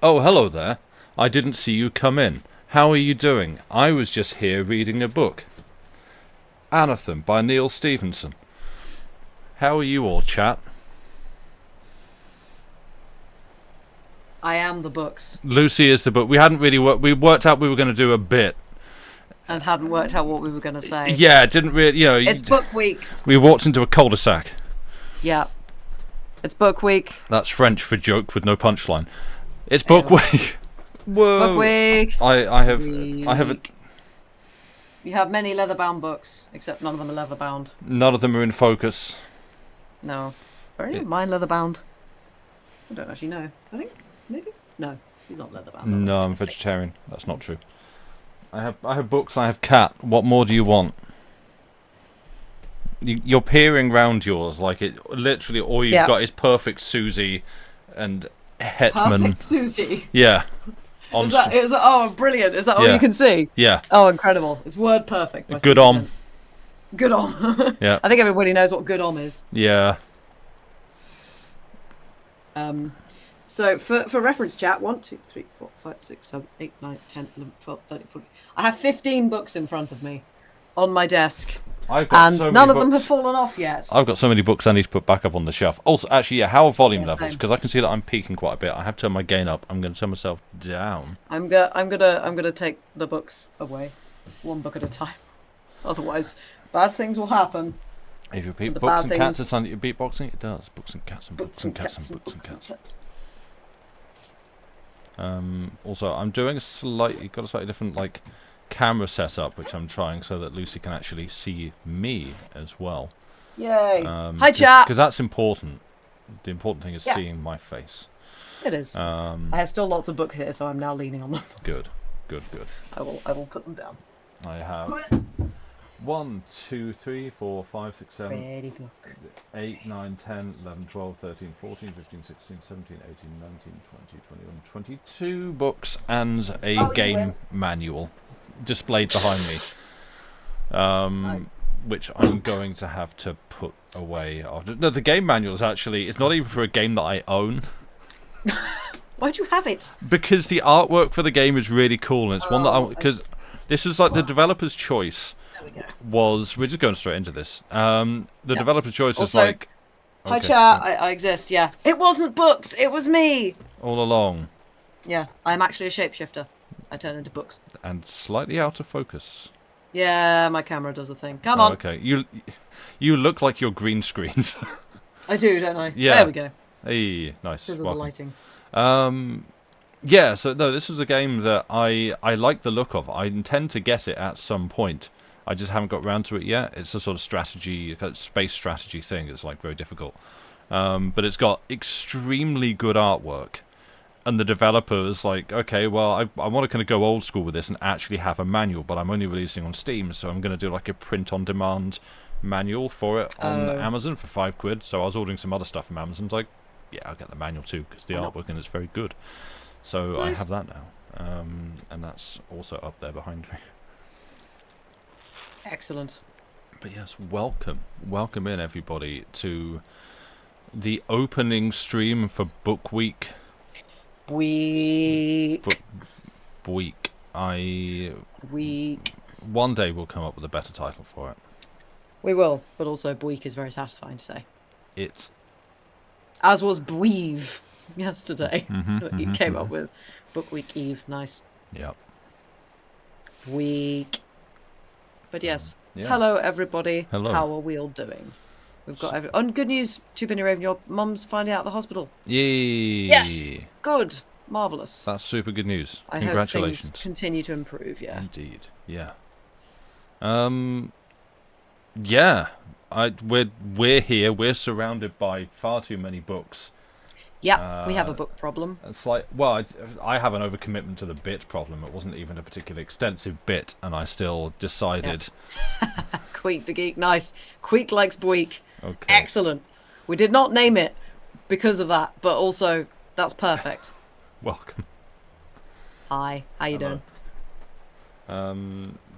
Oh, hello there. I didn't see you come in. How are you doing? I was just here reading a book. Anathem by Neil Stevenson. How are you all, chat? I am the books. Lucy is the book. We hadn't really we worked out we were going to do a bit. And hadn't worked out what we were going to say. Yeah, didn't really, It's book week. We walked into a cul-de-sac. Yeah. It's book week. That's French for joke with no punchline. It's book week. Whoa. Book week. I have You have many leather-bound books, except none of them are leather-bound. none of them are in focus. No. Are any of mine leather-bound? I don't actually know. I think, maybe? No, he's not leather-bound. No, I'm vegetarian. That's not true. I have books, I have cat. What more do you want? You're peering round yours like it. Literally, all you've got is Perfect Susie and Hetman. Perfect Susie. Yeah. Oh, brilliant! Is that all you can see? Yeah. Oh, incredible! It's word perfect. Good om. Good om. Yeah. I think everybody knows what good om is. Yeah. So for reference, chat, 1, 2, 3, 4, 5, 6, 7, 8, 9, 10, 11, 12, 13, 14. I have 15 books in front of me, on my desk. And none of them have fallen off yet. I've got so many books I need to put back up on the shelf. Also, actually, yeah, how are volume levels? Because I can see that I'm peaking quite a bit. I have turned my gain up. I'm going to turn myself down. I'm gonna take the books away, one book at a time. Otherwise, bad things will happen. If you repeat books and cats, it's something you're beatboxing. It does. Books and cats and books and cats and books and cats. Also, I'm doing got a slightly different camera setup, which I'm trying so that Lucy can actually see me as well. Yay! Hi, chat. Because that's important. The important thing is seeing my face. It is. I have still lots of books here, so I'm now leaning on them. Good. I will put them down. I have 1, 2, 3, 4, 5, 6, 7, 8, 9, 10, 11, 12, 13, 14, 15, 16, 17, 18, 19, 20, 21, 22 books and a game manual displayed behind me. Nice. Which I'm going to have to put away after. No, the game manual is actually, it's not even for a game that I own. Why'd you have it? Because the artwork for the game is really cool, and it's one that I, because this was the developer's choice. We're just going straight into this. The developer's choice was hi chat, I exist, yeah. It wasn't books, it was me! All along. Yeah, I'm actually a shapeshifter. I turn into books. And slightly out of focus. Yeah, my camera does a thing. Come on. Okay, you look like you're green screened. I do, don't I? Yeah. There we go. Hey, nice. Because of the lighting. Yeah, so no, this was a game that I like the look of. I intend to get it at some point. I just haven't got round to it yet. It's a sort of strategy, space strategy thing. It's very difficult. But it's got extremely good artwork. And the developer is okay, well, I want to kind of go old school with this and actually have a manual, but I'm only releasing on Steam, so I'm going to do a print-on-demand manual for it on Amazon for £5. So I was ordering some other stuff from Amazon. Yeah, I'll get the manual too, because the artwork in it's very good. So nice. I have that now. And that's also up there behind me. Excellent. But yes, welcome in everybody to the opening stream for Book Week. Week. One day we'll come up with a better title for it. We will, but also Bweek is very satisfying to say. As was Bweeve yesterday. That you came up with. Book Week Eve, nice. Yep. Week. But yes, hello everybody. Hello. How are we all doing? We've got and good news, Two Penny Raven, your mum's finally out of the hospital. Yay! Yes, good, marvellous. That's super good news. I Congratulations. hope things continue to improve. Yeah. Indeed. Yeah. Yeah. We're here. We're surrounded by far too many books. Yeah, we have a book problem. It's I have an overcommitment to the bit problem. It wasn't even a particularly extensive bit, and I still decided. Queek the Geek, nice. Queek likes Bweek. Okay. Excellent. We did not name it because of that, but also that's perfect. Welcome. Hi, how you doing?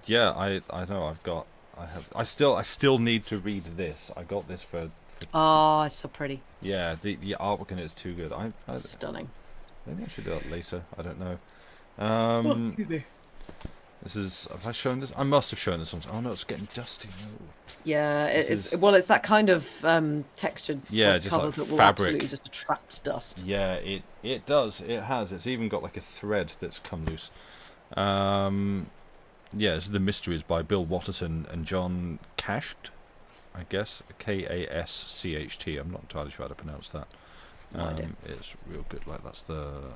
Yeah, I know. I still need to read this. I got this for. Oh, it's so pretty. Yeah, the artwork in it is too good. Stunning. Maybe I should do that later. I don't know. This is. Have I shown this? I must have shown this one. Oh no, it's getting dusty. No. Yeah, it's that kind of textured just cover like that will fabric. absolutely just attract dust. Yeah, it does. It has. It's even got like a thread that's come loose. This is The Mysteries by Bill Watterson and John Kascht, I guess. Kascht. I'm not entirely sure how to pronounce that. It's real good. Like that's the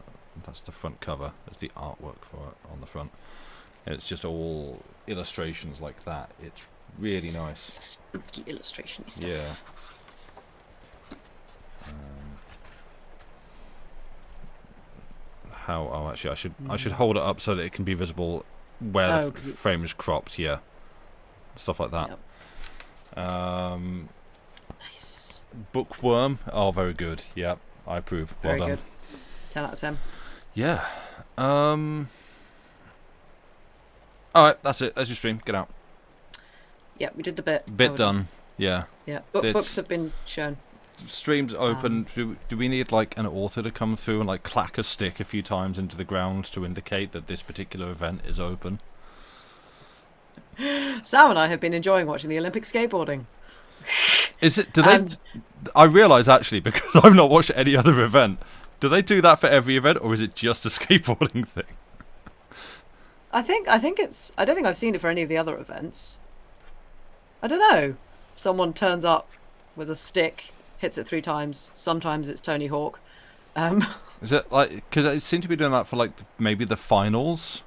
front cover. There's the artwork for it on the front. And it's just all illustrations like that. It's really nice. Spooky illustration stuff. Yeah. Actually, I should hold it up so that it can be visible where the frame is cropped. Yeah. Stuff like that. Yep. Nice. Bookworm. Oh, very good. Yeah, I approve. Well done. Very good. 10 out of 10. Yeah. Alright, that's it. That's your stream. Get out. Yeah, we did the bit. Bit done. Yeah. Yeah. Books have been shown. Stream's open. Do we need like an author to come through and like clack a stick a few times into the ground to indicate that this particular event is open? Sam and I have been enjoying watching the Olympic skateboarding. Is it? I realise actually, because I've not watched any other event. Do they do that for every event, or is it just a skateboarding thing? I think it's. I don't think I've seen it for any of the other events. I don't know. Someone turns up with a stick, hits it 3 times. Sometimes it's Tony Hawk. Is it like, because it seemed to be doing that for like maybe the finals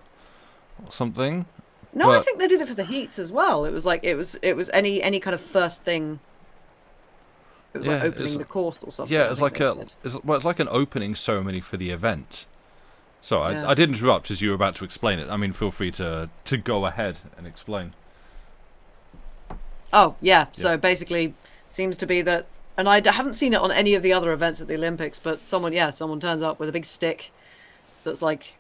or something? No, I think they did it for the heats as well. It was like it was any kind of first thing. It was like opening the course or something. Yeah, it's like an opening ceremony for the event. So I did interrupt as you were about to explain it. I mean, feel free to go ahead and explain. Oh, yeah. So basically, seems to be that, and I haven't seen it on any of the other events at the Olympics, but someone turns up with a big stick that's like,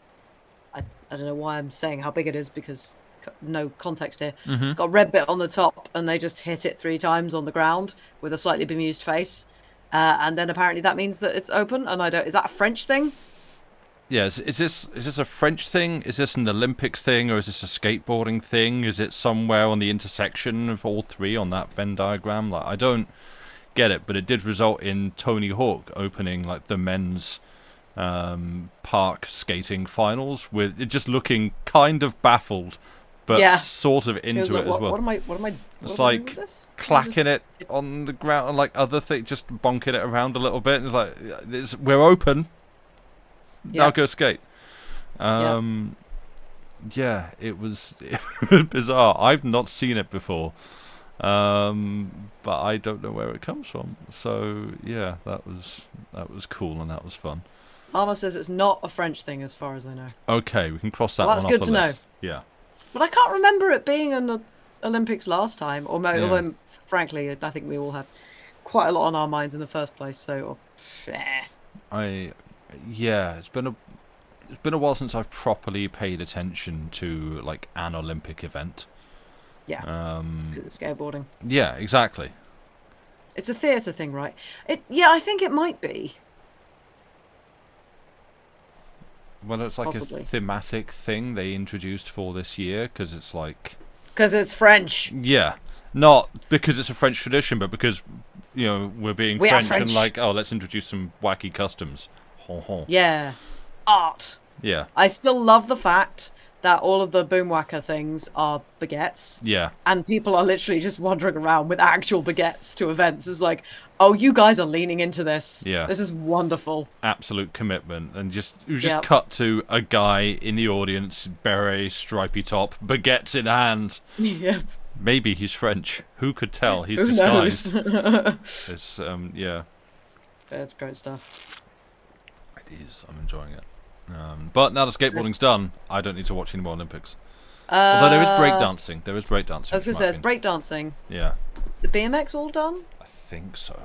I don't know why I'm saying how big it is because no context here. Mm-hmm. It's got a red bit on the top, and they just hit it 3 times on the ground with a slightly bemused face. And then apparently that means that it's open, and is that a French thing? Yeah, is this a French thing? Is this an Olympics thing, or is this a skateboarding thing? Is it somewhere on the intersection of all 3 on that Venn diagram? Like, I don't get it, but it did result in Tony Hawk opening like the men's park skating finals with it just looking kind of baffled, but sort of into it as well. What am I? It's like clacking it on the ground and like other things, just bonking it around a little bit. It's like we're open. Now go skate. It was bizarre. I've not seen it before, but I don't know where it comes from. So yeah, that was cool and that was fun. Armour says it's not a French thing, as far as I know. Okay, we can cross that one off the list. That's good to know. Yeah, but I can't remember it being in the Olympics last time, although frankly, I think we all had quite a lot on our minds in the first place. So, it's been a while since I've properly paid attention to like an Olympic event. Yeah, it's because it's skateboarding. Yeah, exactly. It's a theatre thing, right? I think it might be. Well, it's like possibly a thematic thing they introduced for this year because it's like... Because it's French. Yeah. Not because it's a French tradition, but because, we're being French and like, oh, let's introduce some wacky customs. Yeah. Art. Yeah. I still love the fact that all of the boomwhacker things are baguettes. Yeah. And people are literally just wandering around with actual baguettes to events. It's like, oh, you guys are leaning into this. Yeah. This is wonderful. Absolute commitment. And just cut to a guy in the audience, beret, stripy top, baguettes in hand. Yep. Maybe he's French. Who could tell? He's Who disguised. Knows? Yeah. It's great stuff. It is. I'm enjoying it. But now the skateboarding's done, I don't need to watch any more Olympics. Although there is breakdancing. I was going to say, there's breakdancing. Yeah. The BMX all done? I think so.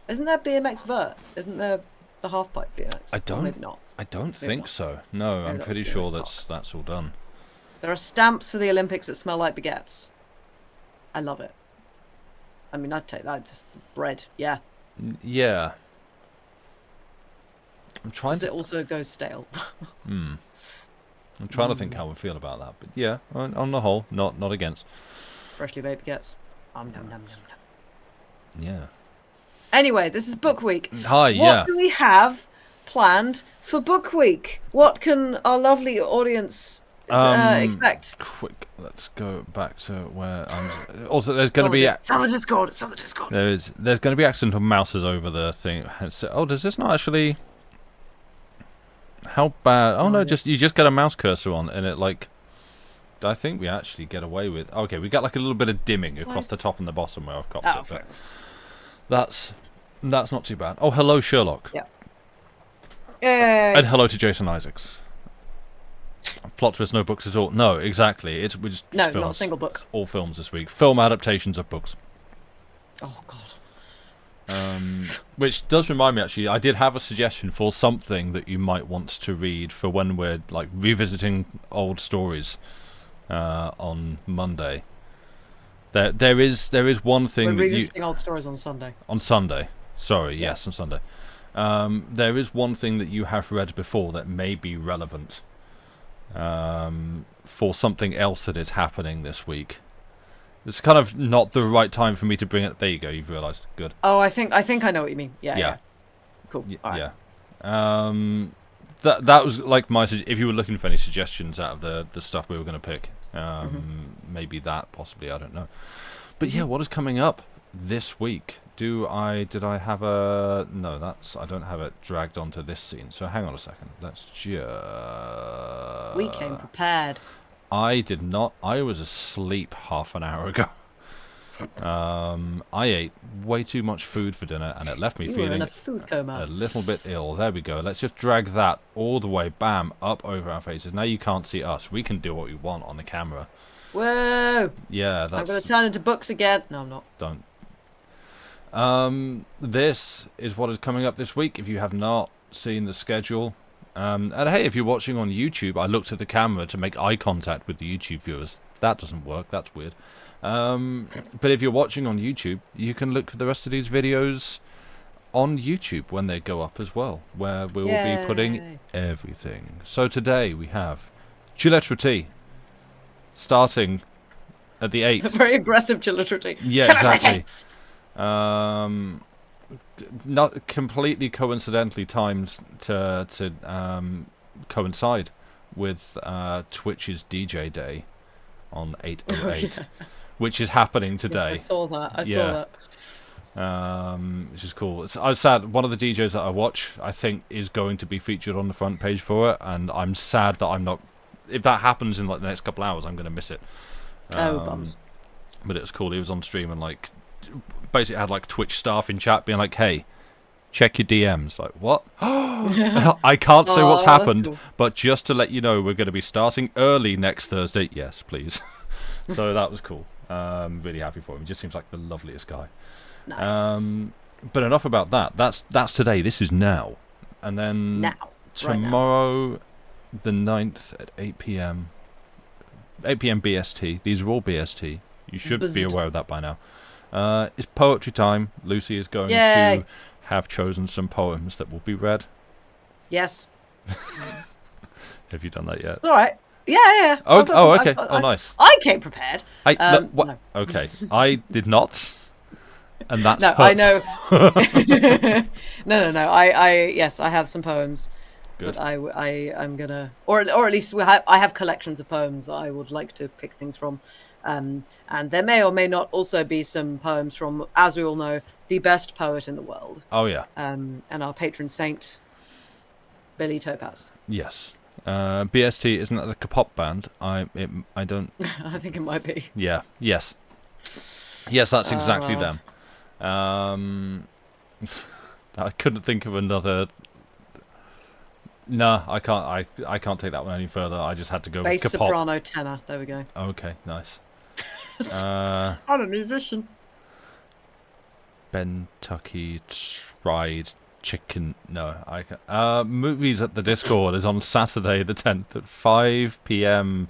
Isn't there BMX vert? Isn't there the half-pipe BMX? I don't. Maybe not. I don't think so. No, I'm pretty sure that's all done. There are stamps for the Olympics that smell like baguettes. I love it. I mean, I'd take that. Just bread. Yeah. Yeah. I'm trying to. It also goes stale. I'm trying to think how I feel about that, but yeah, on the whole, not against. Freshly baked baguettes. Nom nom nom nom nom. Yeah. Anyway, this is Book Week. Hi. What do we have planned for Book Week? What can our lovely audience expect? Quick, let's go back to where I'm. Also, there's going to be. It's on the Discord. It's on the Discord. There's going to be accidental mouses over the thing. Oh, does this not actually? How bad? Oh no, you just get a mouse cursor on, and it like. I think we actually get away with. Okay, we got like a little bit of dimming across the top and the bottom where I've got it, but that's not too bad. Oh, hello Sherlock. Yeah. Yay. And hello to Jason Isaacs. Plot twist, no books at all. No, exactly. We just films. Not a single book. It's all films this week. Film adaptations of books. Oh God. Which does remind me, actually, I did have a suggestion for something that you might want to read for when we're like revisiting old stories on Monday. There is one thing. We're revisiting old stories on Sunday. On Sunday. Sorry, yes, on Sunday. There is one thing that you have read before that may be relevant for something else that is happening this week. It's kind of not the right time for me to bring it. There you go. You've realised. Good. Oh, I think I know what you mean. Yeah. Cool. Yeah. That was like my. If you were looking for any suggestions out of the stuff we were going to pick, maybe that possibly, I don't know. But yeah, what is coming up this week? Did I have a? No, I don't have it dragged onto this scene. So hang on a second. Let's just. We came prepared. I did not. I was asleep half an hour ago. I ate way too much food for dinner, and it left me feeling in a food coma. A little bit ill. There we go. Let's just drag that all the way, bam, up over our faces. Now you can't see us. We can do what we want on the camera. Whoa! Yeah, I'm going to turn into books again. No, I'm not. Don't. This is what is coming up this week. If you have not seen the schedule. And hey, if you're watching on YouTube, I looked at the camera to make eye contact with the YouTube viewers. That doesn't work. That's weird. But if you're watching on YouTube, you can look for the rest of these videos on YouTube when they go up as well, where we will be putting everything. So today we have Chilliteratea, starting at the 8th. A very aggressive Chilliteratea. Yeah, exactly. Not completely coincidentally timed to coincide with Twitch's DJ Day on 8/08, which is happening today. Yes, I saw that. I saw that. Which is cool. I'm sad. One of the DJs that I watch, I think, is going to be featured on the front page for it, and I'm sad that I'm not. If that happens in like the next couple hours, I'm going to miss it. Bums. But it was cool. He was on stream and like basically had like Twitch staff in chat being like, "Hey, check your DMs." Like, what? I can't say what's happened, cool. But just to let you know, we're going to be starting early next Thursday. Yes, please. So that was cool. Really happy for him. He just seems like the loveliest guy. Nice. But enough about that. That's today. This is now. And then tomorrow, the 9th at 8 p.m. 8 p.m. BST. These are all BST. You should be aware of that by now. It's poetry time. Lucy is going to have chosen some poems that will be read. Yes. Have you done that yet? It's all right. Yeah. Okay. Nice. I came prepared. No. Okay. I did not. And that's no. I know. No. I have some poems. Good. But I'm gonna, or at least I have collections of poems that I would like to pick things from. And there may or may not also be some poems from, as we all know, the best poet in the world. Oh yeah. And our patron saint, Billy Topaz. Yes. BST, isn't that the K-pop band? I don't. I think it might be. Yeah. Yes. Yes, that's exactly them. I couldn't think of another. No, I can't. I can't take that one any further. I just had to go bass, with K-pop. soprano, tenor. There we go. Okay, nice. I'm a musician. Kentucky Fried Chicken. No, I can. Movies at the Discord is on Saturday the 10th at 5 p.m.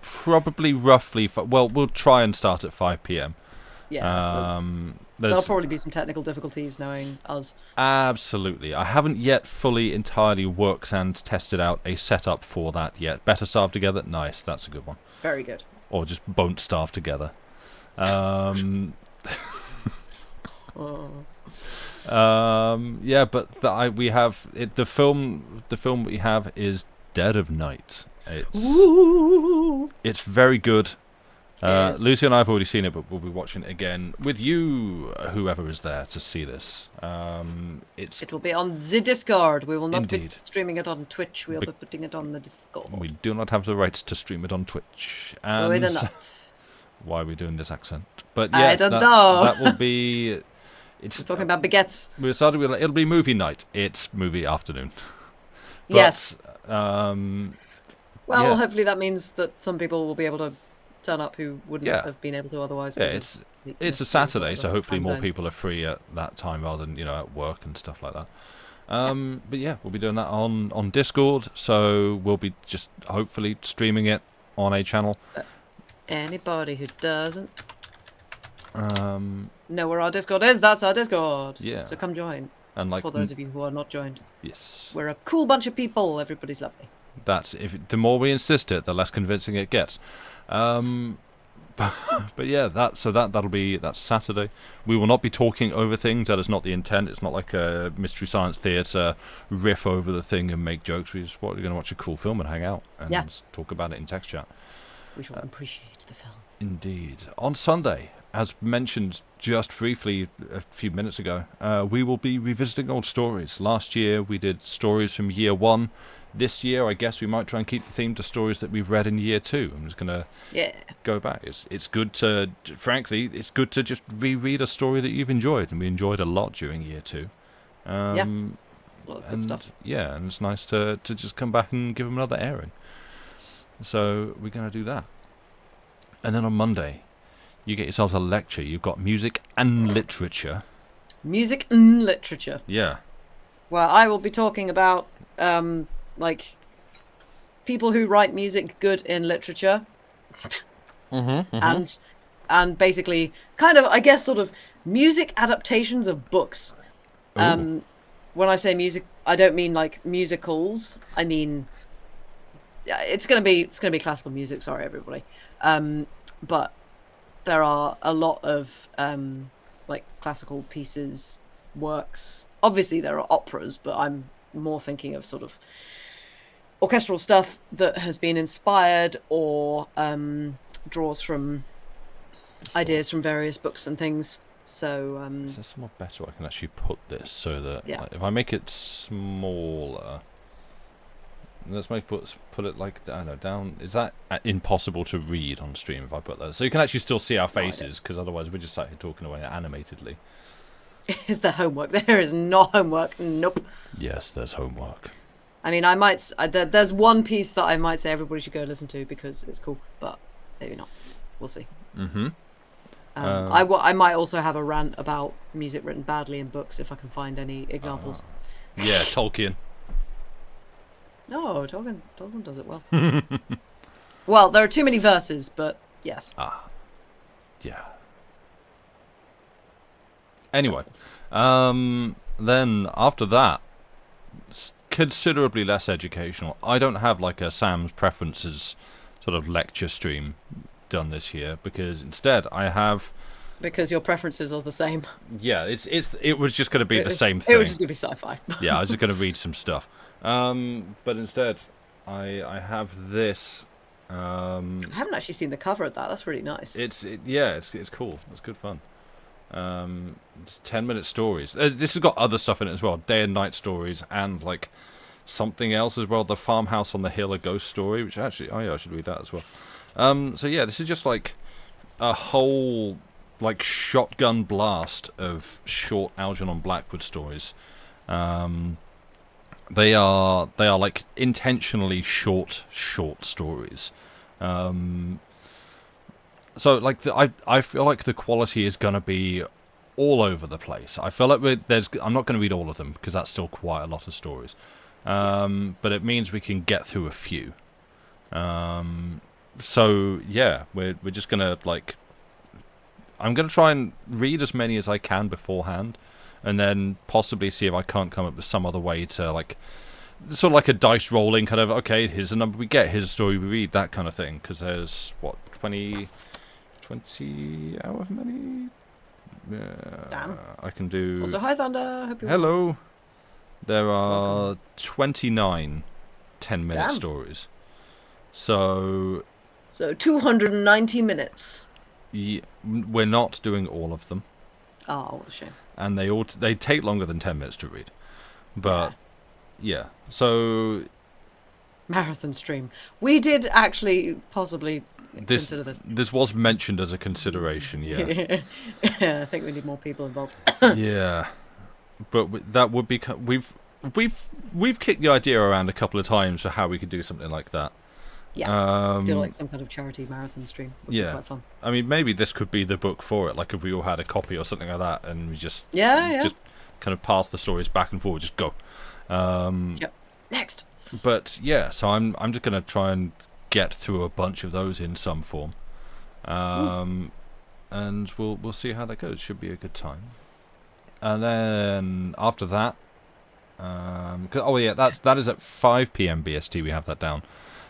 Probably roughly. Well, we'll try and start at 5 p.m. Yeah. there'll probably be some technical difficulties knowing us. Absolutely. I haven't yet fully entirely worked and tested out a setup for that yet. Better starve together? Nice, that's a good one. Very good. Or just won't starve together. Yeah, but we have it. The film we have is Dead of Night. It's very good. Lucy and I have already seen it, but we'll be watching it again with you, whoever is there to see this. It will be on the Discord. We will not Indeed. be streaming it on Twitch. We'll be putting it on the Discord. We do not have the rights to stream it on Twitch. And we do not. Why are we doing this accent? But yeah, I don't know. That will be. We're talking about baguettes. We started with it'll be movie night. It's movie afternoon. But, yes. Yeah. Hopefully that means that some people will be able to turn up who wouldn't have been able to otherwise. Yeah, it's a Saturday, so hopefully more people are free at that time rather than at work and stuff like that. But yeah, we'll be doing that on Discord, so we'll be just hopefully streaming it on a channel. Anybody who doesn't know where our Discord is, that's our Discord. Yeah. So come join. And for those of you who are not joined. Yes. We're a cool bunch of people. Everybody's lovely. The more we insist it, the less convincing it gets. But yeah, that's Saturday. We will not be talking over things. That is not the intent. It's not like a Mystery Science Theatre riff over the thing and make jokes. We're going to watch a cool film and hang out and talk about it in text chat. We shall appreciate the film. Indeed. On Sunday, as mentioned just briefly a few minutes ago, we will be revisiting old stories. Last year we did stories from year 1. This year, I guess we might try and keep the theme to stories that we've read in year 2. I'm just gonna go back. It's good to, frankly, it's good to just reread a story that you've enjoyed, and we enjoyed a lot during year 2. A lot of good stuff. Yeah, and it's nice to just come back and give them another airing. So we're gonna do that, and then on Monday, you get yourselves a lecture. You've got music and literature. Music and literature. Yeah. Well, I will be talking about people who write music good in literature. And basically kind of, I guess, sort of music adaptations of books. When I say music, I don't mean like musicals. I mean it's gonna be classical music, sorry everybody. But there are a lot of classical pieces, works. Obviously there are operas, but I'm more thinking of sort of orchestral stuff that has been inspired or draws from ideas from various books and things. So is there somewhere better I can actually put this so that if I make it smaller, let's put it like, I don't know, down. Is that impossible to read on stream if I put that? So you can actually still see our faces, because otherwise we're just sat here talking away animatedly. Is there homework? There is not homework. Nope. Yes, there's homework. I mean, there's one piece that I might say everybody should go listen to because it's cool, but maybe not. We'll see. I might also have a rant about music written badly in books if I can find any examples. Yeah, Tolkien. No, Tolkien does it well. Well, there are too many verses, but yes. Yeah. Anyway, then after that, considerably less educational. I don't have like a Sam's Preferences sort of lecture stream done this year, because instead I have... Because your preferences are the same. Yeah, it was just going to be the same thing. It was just going to be sci-fi. Yeah, I was just going to read some stuff. But instead, I have this... I haven't actually seen the cover of that. That's really nice. It's cool. It's good fun. It's 10-minute stories. This has got other stuff in it as well, day and night stories, and like something else as well, the Farmhouse on the Hill, a ghost story, which actually, I should read that as well. So yeah, this is just like a whole like shotgun blast of short Algernon Blackwood stories. They are like intentionally short stories. So like I feel like the quality is going to be all over the place. I feel like I'm not going to read all of them because that's still quite a lot of stories. But it means we can get through a few. So yeah, we're just going to like, I'm going to try and read as many as I can beforehand, and then possibly see if I can't come up with some other way to, like, sort of like a dice rolling kind of, okay, here's the number we get, here's a story we read, that kind of thing. Because there's, what, 20 however many? Damn. I can do... Also, hi, Thunder. Hope you're Hello. There are welcome. 29 10-minute stories. So 290 minutes. we're not doing all of them. Oh, what a shame. And they take longer than 10 minutes to read. But, yeah. So... Marathon stream. We did actually possibly consider this. This was mentioned as a consideration, yeah. Yeah, I think we need more people involved. Yeah. But that would be... We've kicked the idea around a couple of times for how we could do something like that. Yeah, do like some kind of charity marathon stream. Would be quite fun. I mean, maybe this could be the book for it. Like if we all had a copy or something like that, and we just just kind of pass the stories back and forward, just go. Yep. Next. But yeah, so I'm just gonna try and get through a bunch of those in some form, and we'll see how that goes. Should be a good time. And then after that, that is at 5 p.m. BST. We have that down.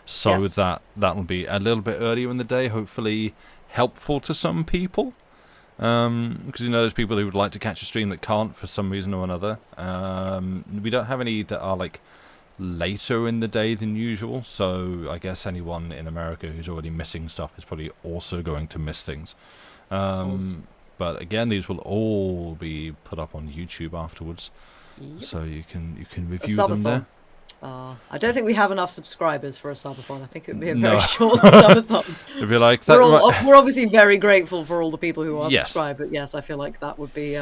So that'll be a little bit earlier in the day, hopefully helpful to some people. Because there's people who would like to catch a stream that can't for some reason or another. We don't have any that are like later in the day than usual, so I guess anyone in America who's already missing stuff is probably also going to miss things. But again, these will all be put up on YouTube afterwards, so you can review them there. I don't think we have enough subscribers for a subathon. I think it would be a very short subathon. It'd be like that. We're obviously very grateful for all the people who are subscribed, but yes, I feel like that would be...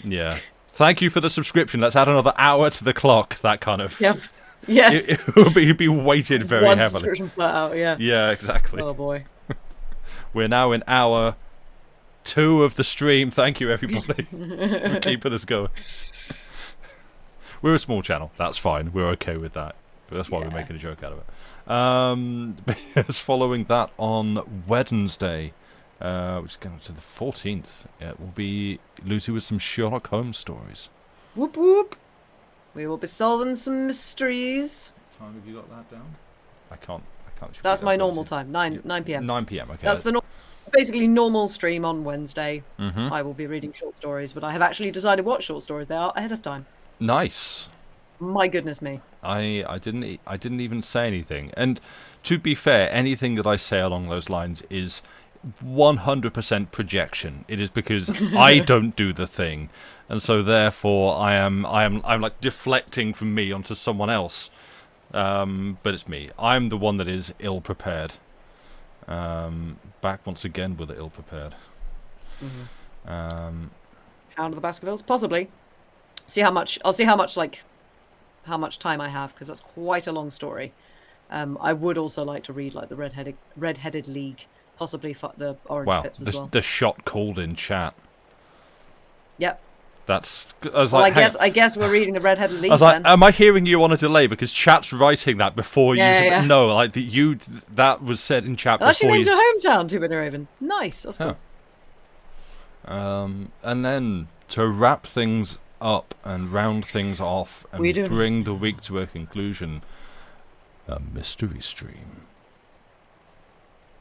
Yeah. Thank you for the subscription. Let's add another hour to the clock. That kind of... Yep. Yes. It would be weighted very heavily. One subscription per hour, yeah. Yeah, exactly. Oh, boy. We're now in hour 2 of the stream. Thank you, everybody, for keeping us going. We're a small channel. That's fine. We're okay with that. That's why we're making a joke out of it. Because following that on Wednesday, which is going to the 14th, it will be Lucy with some Sherlock Holmes stories. Whoop whoop. We will be solving some mysteries. What time have you got that down? I can't. That's my normal time. 9 p.m. 9 p.m. Okay. That's the basically normal stream on Wednesday. I will be reading short stories, but I have actually decided what short stories they are ahead of time. Nice. My goodness me. I didn't even say anything. And to be fair, anything that I say along those lines is 100% projection. It is because I don't do the thing, and so therefore I'm like deflecting from me onto someone else. But it's me. I'm the one that is ill prepared. Back once again with the ill prepared. Hound of the Baskervilles, possibly. I'll see how much time I have, because that's quite a long story. I would also like to read like the Red-Headed League, possibly the Orange Pips as well. The shot called in chat. Yep. I guess we're reading the Red-Headed League. I was like, am I hearing you on a delay? Because chat's writing that before you. Yeah. No, like that was said in chat before. Actually, named your hometown, Two-Winner Raven. Nice. That's cool. And then to wrap things up and round things off and bring the week to a conclusion, a mystery stream,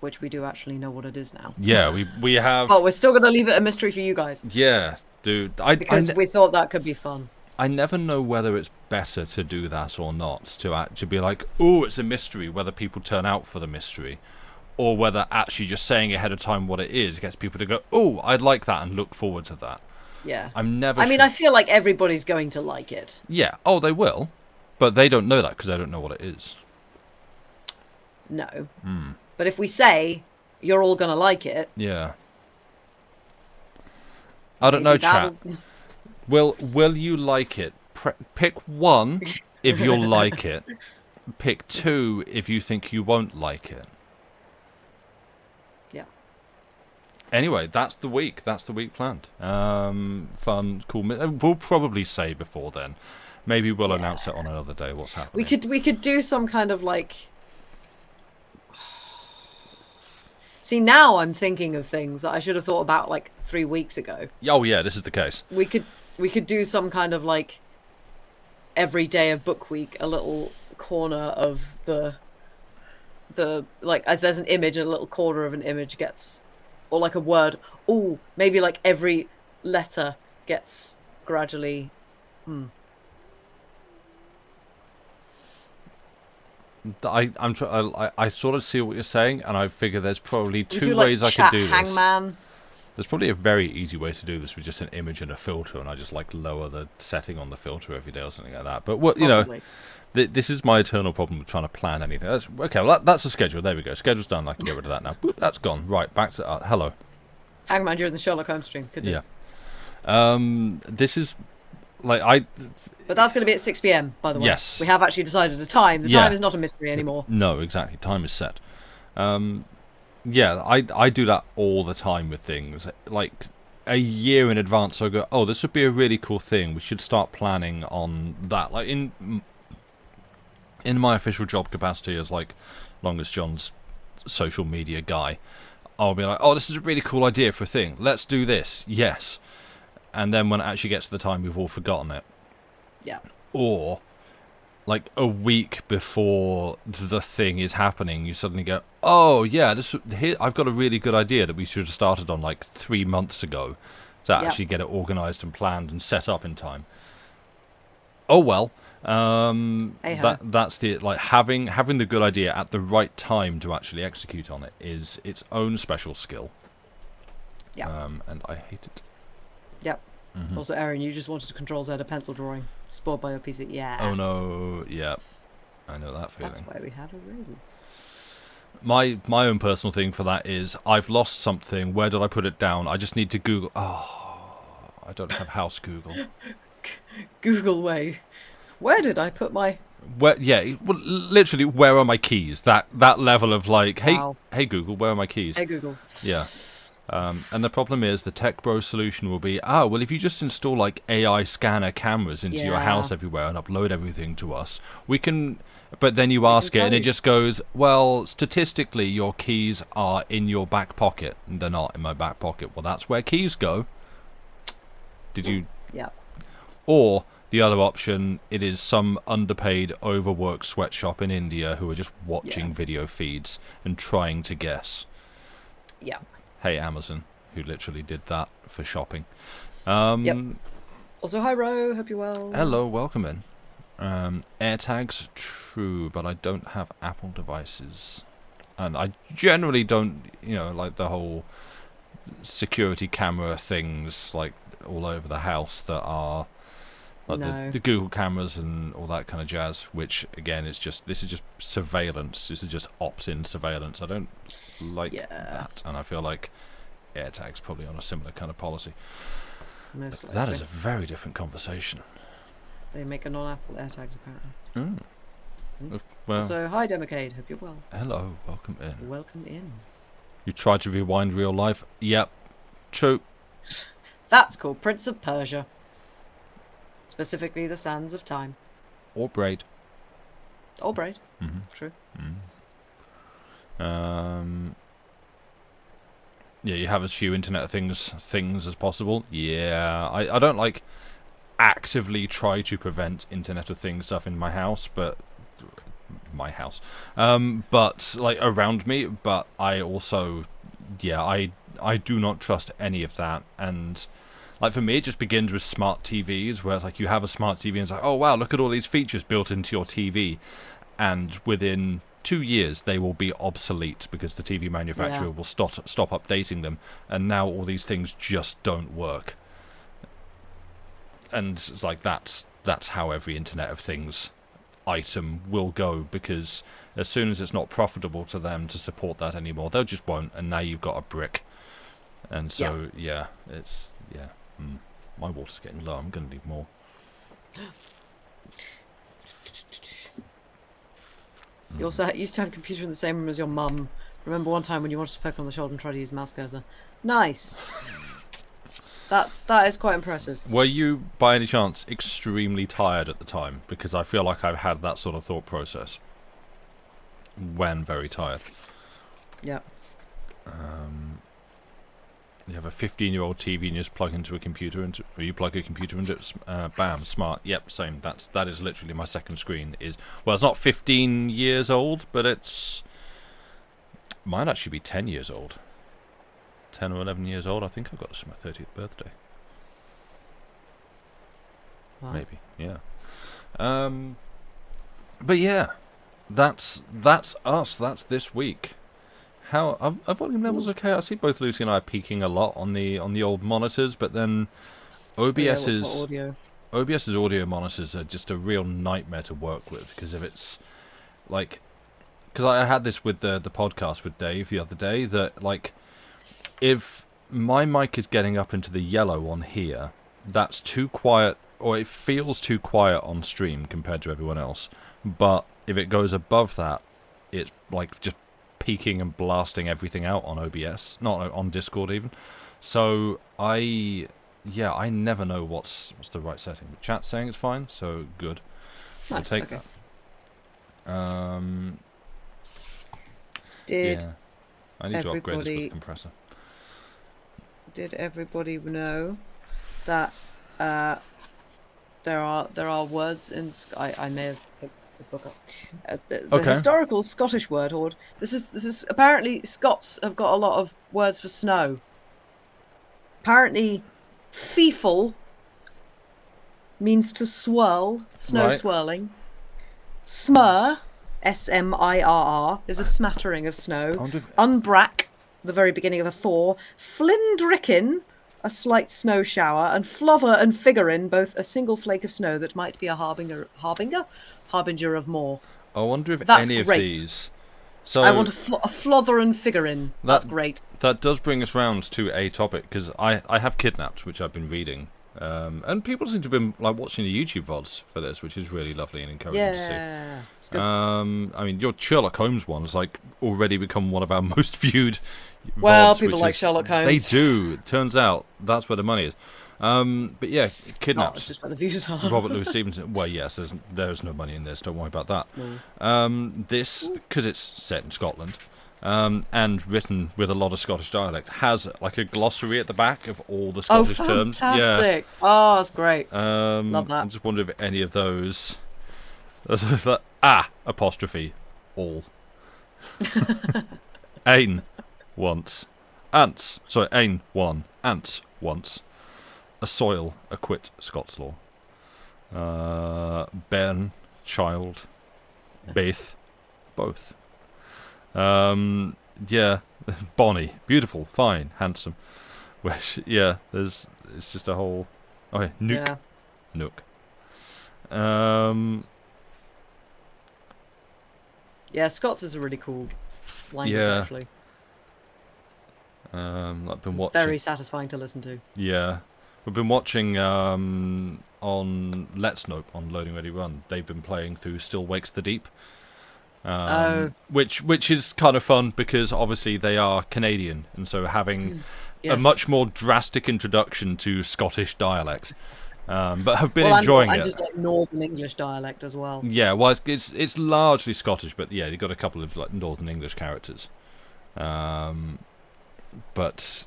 which we do actually know what it is now. Yeah, we have. But we're still gonna leave it a mystery for you guys. Yeah, dude. Because we thought that could be fun. I never know whether it's better to do that or not, to be like, oh, it's a mystery, whether people turn out for the mystery, or whether actually just saying ahead of time what it is gets people to go, oh, I'd like that and look forward to that. Yeah. I mean, I feel like everybody's going to like it. Yeah. Oh, they will. But they don't know that because they don't know what it is. No. But if we say, you're all going to like it... Yeah. I don't know, chat. Will you like it? Pick 1 if you'll like it. Pick 2 if you think you won't like it. Anyway, that's the week. That's the week planned. Fun, cool. We'll probably say before then. Maybe we'll announce it on another day. What's happening? We could do some kind of like. See, now I'm thinking of things that I should have thought about like 3 weeks ago. Oh yeah, this is the case. We could do some kind of like every day of book week, a little corner of the like, as there's an image, a little corner of an image gets, or like a word. Oh, maybe like every letter gets gradually. I sort of see what you're saying, and I figure there's probably two ways I could do this. Hangman. There's probably a very easy way to do this with just an image and a filter, and I just like lower the setting on the filter every day or something like that. But what this is my eternal problem with trying to plan anything. That's the schedule. There we go. Schedule's done. I can get rid of that now. Boop, that's gone. Right, back to hello. Hangman during the Sherlock Holmes stream. Could do. Yeah. This is like But that's going to be at 6 p.m. by the way. Yes. We have actually decided a time. The time is not a mystery anymore. No, exactly. Time is set. Yeah, I do that all the time with things. Like a year in advance, I go, oh, this would be a really cool thing. We should start planning on that. Like in my official job capacity as like Longest John's social media guy, I'll be like, oh, this is a really cool idea for a thing. Let's do this. Yes. And then when it actually gets to the time, we've all forgotten it. Yeah. Or like a week before the thing is happening, you suddenly go, oh yeah, I've got a really good idea that we should have started on like 3 months ago to actually get it organised and planned and set up in time. Oh well, that's the like having the good idea at the right time to actually execute on it is its own special skill. Yeah. And I hate it. Yep. Mm-hmm. Also, Aaron, you just wanted to Control Z a pencil drawing spoiled by your PC. Yeah. Oh no. Yeah. I know that feeling. That's why we have erasers. My own personal thing for that is I've lost something. Where did I put it down? I just need to Google. Oh, I don't have house Google. Google way. Where did I put my? Where? Yeah. Well, literally, where are my keys? That level of like, hey Google, where are my keys? Hey Google. Yeah. And the problem is the Tech Bro solution will be, well, if you just install like AI scanner cameras into your house everywhere and upload everything to us, we can. But then you ask it, and it just goes, well, statistically, your keys are in your back pocket. And they're not in my back pocket. Well, that's where keys go. Did you? Yeah. Or the other option, it is some underpaid, overworked sweatshop in India who are just watching video feeds and trying to guess. Yeah. Hey, Amazon, who literally did that for shopping. Yep. Also, hi, Ro. Hope you're well. Hello, welcome in. AirTags, true, but I don't have Apple devices. And I generally don't, like the whole security camera things, like all over the house that are like the Google cameras and all that kind of jazz, which, again, this is just surveillance. This is just opt-in surveillance. I don't like that, and I feel like AirTag's probably on a similar kind of policy. But that is a very different conversation. They make a non-Apple AirTags, apparently. Well, so, hi, Democade. Hope you're well. Hello, welcome in. Welcome in. You tried to rewind real life? Yep, true. That's called Prince of Persia. Specifically, the Sands of Time. Or Braid. Or Braid. Mm-hmm. True. Mm-hmm. Yeah, you have as few internet things as possible. Yeah, I don't like actively try to prevent Internet of Things stuff in my house, but but like around me. But I also, I do not trust any of that. And like for me, it just begins with smart TVs, where it's like you have a smart TV and it's like, oh wow, look at all these features built into your TV, and within 2 years they will be obsolete because the TV manufacturer will stop updating them, and now all these things just don't work. And it's like that's how every Internet of Things item will go, because as soon as it's not profitable to them to support that anymore, they just won't, and now you've got a brick. And so my water's getting low. I'm gonna need more. You also used to have a computer in the same room as your mum. Remember one time when you wanted to poke on the shoulder and try to use mouse cursor? Nice. That is quite impressive. Were you, by any chance, extremely tired at the time? Because I feel like I've had that sort of thought process when very tired. Yeah. You have a 15-year-old TV and you just plug into a computer, or you plug a computer into it, bam, smart. Yep, same. That is literally my second screen. Well, it's not 15 years old, but might actually be 10 years old. 10 or 11 years old. I think I got this for my 30th birthday. Wow. Maybe, yeah. But yeah, that's us. That's this week. How are volume levels okay? I see both Lucy and I are peaking a lot on the old monitors, but then OBS's audio monitors are just a real nightmare to work with, because if it's like, because I had this with the podcast with Dave the other day, that like if my mic is getting up into the yellow on here, that's too quiet, or it feels too quiet on stream compared to everyone else. But if it goes above that, it's like just peaking and blasting everything out on OBS, not on Discord even. So I never know what's the right setting. The chat's saying it's fine, so good. I'll take that. I need to upgrade this compressor. Did everybody know that there are words in I may have picked the book up. The historical Scottish word hoard. This is apparently Scots have got a lot of words for snow. Apparently, feefle means to swirl, snow swirling. Smur, SMIRR, is a smattering of snow. Unbrack, the very beginning of a thaw. Flindrickin, a slight snow shower. And flother and figurin, both a single flake of snow that might be a harbinger of more. I wonder if any of these. So I want a flother and figurin. That's great. That does bring us round to a topic, because I have Kidnapped, which I've been reading. And people seem to have been like watching the YouTube VODs for this, which is really lovely and encouraging to see. It's good. I mean, your Sherlock Holmes one has like already become one of our most viewed VODs. Well, people like Sherlock Holmes. They do. It turns out that's where the money is. But yeah, Kidnapped. It's just where the views are. Robert Louis Stevenson. Well, yes, there's no money in this. Don't worry about that. This, because it's set in Scotland. And written with a lot of Scottish dialect, has like a glossary at the back of all the Scottish terms. Oh, fantastic! Yeah. Oh, that's great. Love that. I just wonder if any of those. Apostrophe all. Ain once, ants. Sorry, ain one, ants once. A soil, acquit Scots law. Bairn, child, baith, both. Yeah, bonny, beautiful, fine, handsome. Which, yeah, it's just a whole. Okay, nook, nook. Yeah, Scots is a really cool language, actually. I've been watching. Very satisfying to listen to. Yeah, we've been watching on Let's Nope on Loading Ready Run. They've been playing through Still Wakes the Deep. Which is kind of fun, because obviously they are Canadian, and so having a much more drastic introduction to Scottish dialects, but have been enjoying it. And just like Northern English dialect as well. Yeah, well, it's largely Scottish, but yeah, you've got a couple of like Northern English characters. But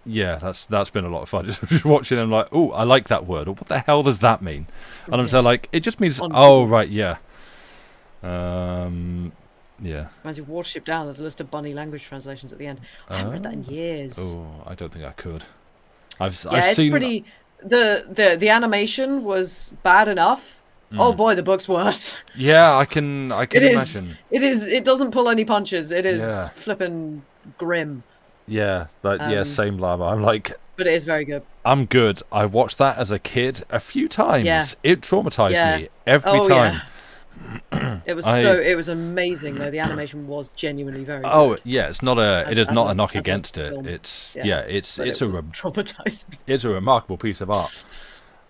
yeah, that's been a lot of fun. Just watching them like, oh, I like that word, or what the hell does that mean? And I'm saying like, it just means, oh right, yeah. Yeah. As you Watership Down, there's a list of bunny language translations at the end. I haven't read that in years. Oh, I don't think I could. I've seen. Pretty. The animation was bad enough. Oh boy, the book's worse. Yeah, I can imagine. It doesn't pull any punches. It is flipping grim. Yeah, same lava. I'm like. But it is very good. I'm good. I watched that as a kid a few times. Yeah. It traumatized me every time. Yeah. It was amazing though. The animation was genuinely very good. Oh yeah, it is not a knock against it. It's traumatizing. It's a remarkable piece of art.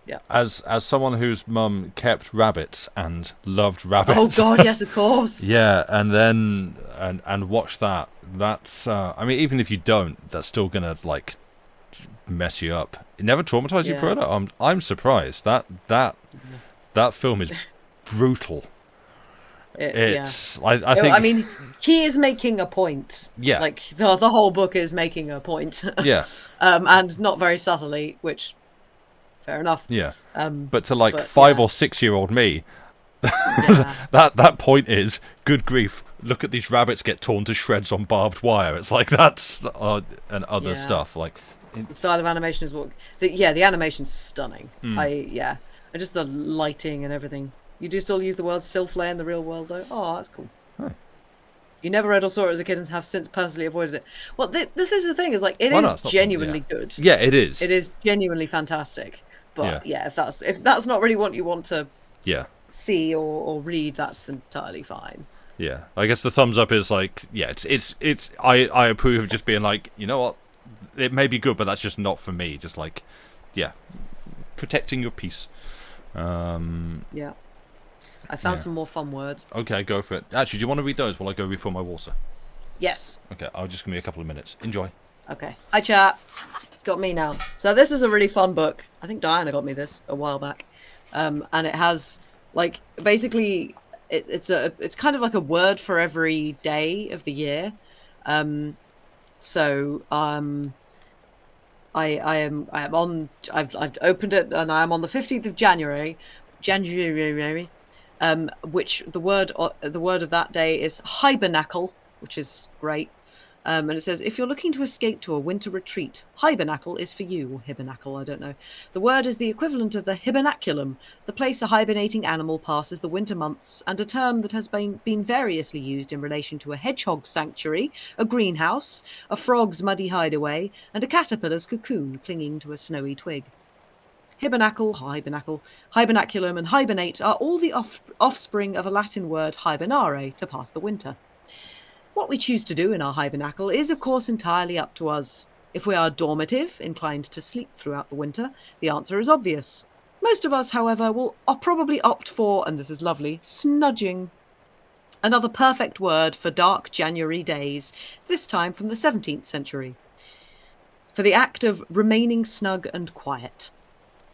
Yeah. As someone whose mum kept rabbits and loved rabbits. Oh god, yes, of course. Yeah, and then and watch that. That's I mean, even if you don't, that's still gonna like mess you up. It never traumatized you, Peretta? I'm surprised. That film is brutal. It's I think. I mean, he is making a point. Yeah. Like the whole book is making a point. Yeah. And not very subtly, which fair enough. Yeah. But to like 5 or 6 year old me, that point is good grief. Look at these rabbits get torn to shreds on barbed wire. It's like that's and other stuff like. The style of animation is what. The animation's stunning. And just the lighting and everything. You do still use the word sylphlay in the real world, though. Oh, that's cool. Huh. You never read or saw it as a kid and have since personally avoided it. Well, this is the thing. Is like it is genuinely good. Yeah, it is. It is genuinely fantastic. But if that's not really what you want to see or read, that's entirely fine. Yeah, I guess the thumbs up is like it's I approve of just being like, you know what, it may be good, but that's just not for me. Just like protecting your peace. I found some more fun words. Okay, go for it. Actually, do you want to read those while I go refill my water? Yes. Okay, I'll just give me a couple of minutes. Enjoy. Okay. Hi, chat. Got me now. So this is a really fun book. I think Diana got me this a while back. And it has, like, basically, it's kind of like a word for every day of the year. I've opened it and I am on the 15th of January, which the word of that day is hibernacle, which is great. And it says, if you're looking to escape to a winter retreat, hibernacle is for you, or hibernacle, I don't know. The word is the equivalent of the hibernaculum, the place a hibernating animal passes the winter months, and a term that has been variously used in relation to a hedgehog sanctuary, a greenhouse, a frog's muddy hideaway, and a caterpillar's cocoon clinging to a snowy twig. Hibernacle, hibernaculum, and hibernate are all the offspring of a Latin word hibernare, to pass the winter. What we choose to do in our hibernacle is, of course, entirely up to us. If we are dormitive, inclined to sleep throughout the winter, the answer is obvious. Most of us, however, will probably opt for, and this is lovely, snudging. Another perfect word for dark January days, this time from the 17th century. For the act of remaining snug and quiet.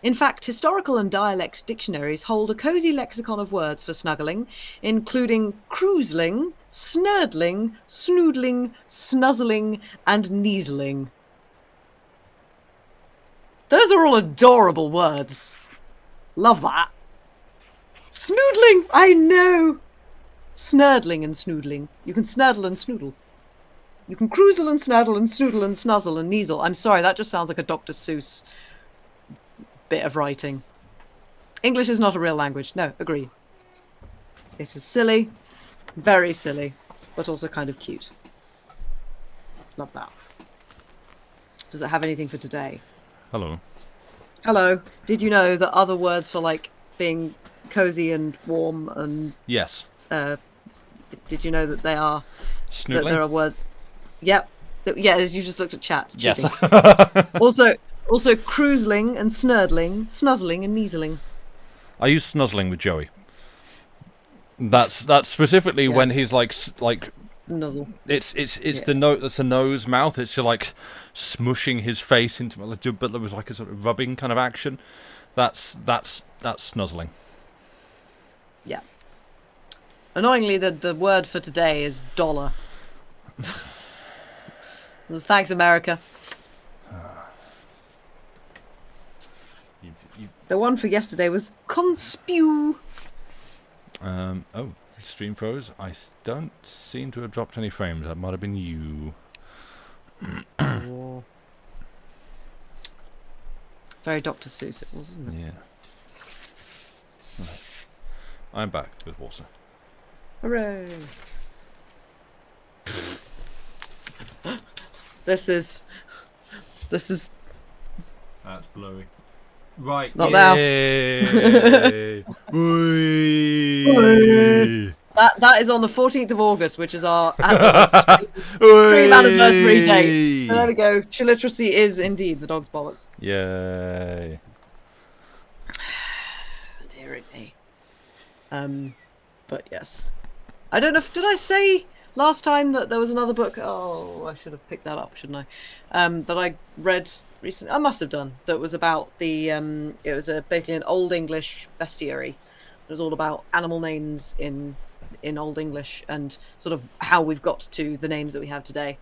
In fact, historical and dialect dictionaries hold a cosy lexicon of words for snuggling, including cruisling, snurdling, snoodling, snuzzling, and neasling. Those are all adorable words. Love that. Snoodling, I know. Snurdling and snoodling. You can snurdle and snoodle. You can cruisle and snurdle and snoodle and snuzzle and neasle. I'm sorry, that just sounds like a Dr. Seuss bit of writing. English is not a real language. No, agree. It is silly, very silly, but also kind of cute. Love that. Does it have anything for today? Hello. Hello. Did you know that other words for like being cozy and warm and yes? Did you know that they are snoodling? That there are words? Yep. Yeah, as you just looked at chat. Yes. Also, cruisling and snurdling, snuzzling and neasling. I use snuzzling with Joey. That's specifically when he's like snuzzle. It's the nose mouth. It's like smushing his face into, but there was like a sort of rubbing kind of action. That's snuzzling. Yeah. Annoyingly, the word for today is dollar. Thanks, America. The one for yesterday was conspew. Stream froze. I don't seem to have dropped any frames. That might have been you. Very Dr. Seuss it was, wasn't it? Yeah. Right. I'm back with water. Hooray! This is. That's blurry. Right. Not now. That is on the 14th of August, which is our stream anniversary date. So there we go. Chilliteracy is indeed the dog's bollocks. Yay. Dear me. But yes. I don't know if did I say last time that there was another book? Oh, I should have picked that up, shouldn't I? That I read recently. I must have done. That was about the. It was basically an Old English bestiary. It was all about animal names in in Old English and sort of how we've got to the names that we have today.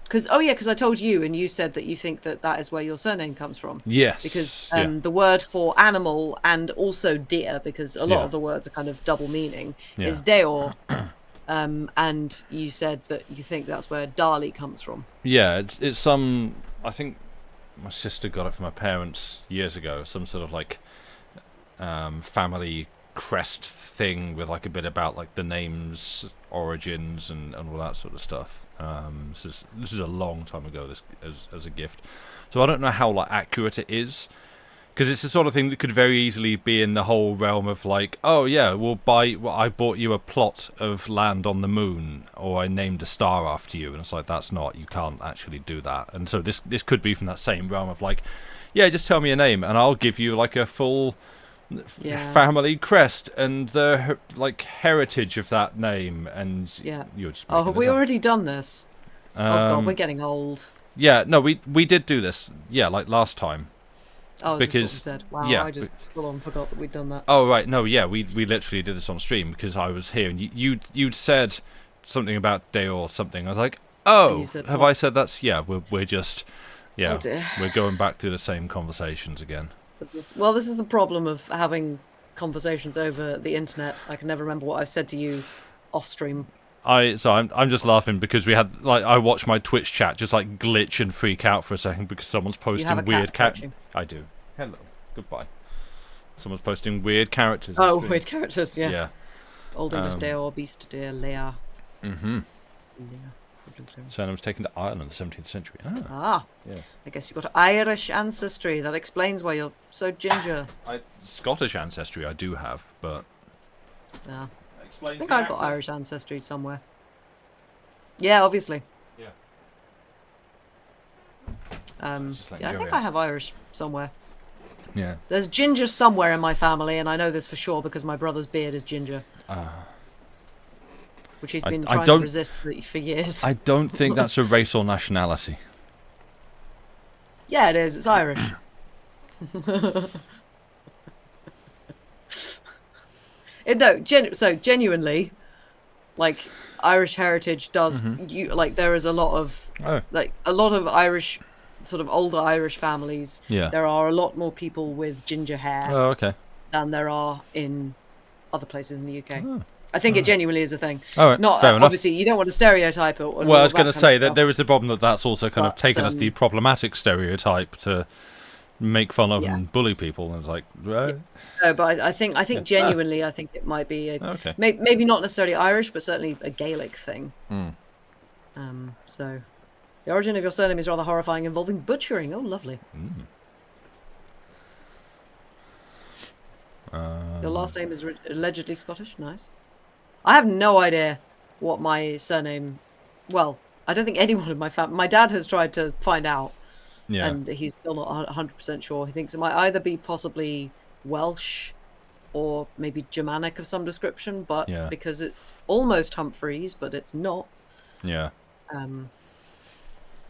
Because I told you, and you said that you think that is where your surname comes from. Yes. Because the word for animal and also deer, because a lot of the words are kind of double meaning, is deor. And you said that you think that's where Dali comes from. Yeah, it's some. I think my sister got it from her parents years ago. Some sort of like family crest thing with like a bit about like the name's origins and all that sort of stuff. This is a long time ago. This as a gift, so I don't know how like accurate it is, because it's the sort of thing that could very easily be in the whole realm of like, oh yeah, I bought you a plot of land on the moon, or I named a star after you, and it's like you can't actually do that. And so this could be from that same realm of like, yeah, just tell me a name and I'll give you like a full family crest and the like heritage of that name, and you're just have we already done this? Oh god, we're getting old. Yeah, no, we did do this, like last time. Oh, because what we said? Wow, I just full on forgot that we'd done that. Oh right, no, yeah, we literally did this on stream because I was here and you'd said something about day or something. I was like, have I said that's we're just we're going back to the same conversations again. This is the problem of having conversations over the internet. I can never remember what I've said to you off stream. I'm just laughing because we had I watched my Twitch chat just like glitch and freak out for a second because someone's posting weird cat. I do. Hello. Goodbye. Someone's posting weird characters. Oh, weird characters. Yeah. Yeah. Old English deer or beast deer, Leah. Mm-hmm. Surname was taken to Ireland in the 17th century. Yes. I guess you've got Irish ancestry. That explains why you're so ginger. Scottish ancestry I do have, but... Yeah. I think I've got Irish ancestry somewhere. Yeah, obviously. Yeah. I think I have Irish somewhere. Yeah. There's ginger somewhere in my family, and I know this for sure because my brother's beard is ginger. Which he's been trying to resist for years. I don't think that's a race or nationality. Yeah, it is. It's Irish. So genuinely, like Irish heritage does. There is a lot of Irish, sort of older Irish families. Yeah. There are a lot more people with ginger hair. Oh, okay. Than there are in other places in the UK. Oh. I think it genuinely is a thing. All right, not fair enough. Obviously, you don't want to stereotype it. Well, I was going to say that there is a problem that's also kind of taken us the problematic stereotype to make fun of and bully people. And it's like, right? No, but I think genuinely, I think it might be maybe not necessarily Irish, but certainly a Gaelic thing. So, the origin of your surname is rather horrifying, involving butchering. Oh, lovely. Your last name is allegedly Scottish. Nice. I have no idea what my surname... Well, I don't think anyone in my family... My dad has tried to find out, and he's still not 100% sure. He thinks it might either be possibly Welsh or maybe Germanic of some description, but because it's almost Humphreys, but it's not. Yeah.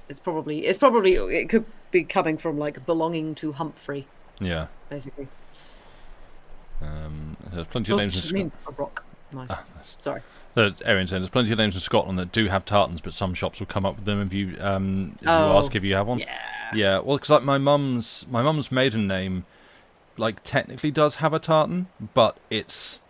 It could be coming from, like, belonging to Humphrey. Yeah. Basically. There's plenty of names in Scotland. Means a rock. Nice. Nice. Sorry. Aaron said there's plenty of names in Scotland that do have tartans, but some shops will come up with them if you ask if you have one. Yeah. Well, because like my mum's maiden name, like technically does have a tartan, but it's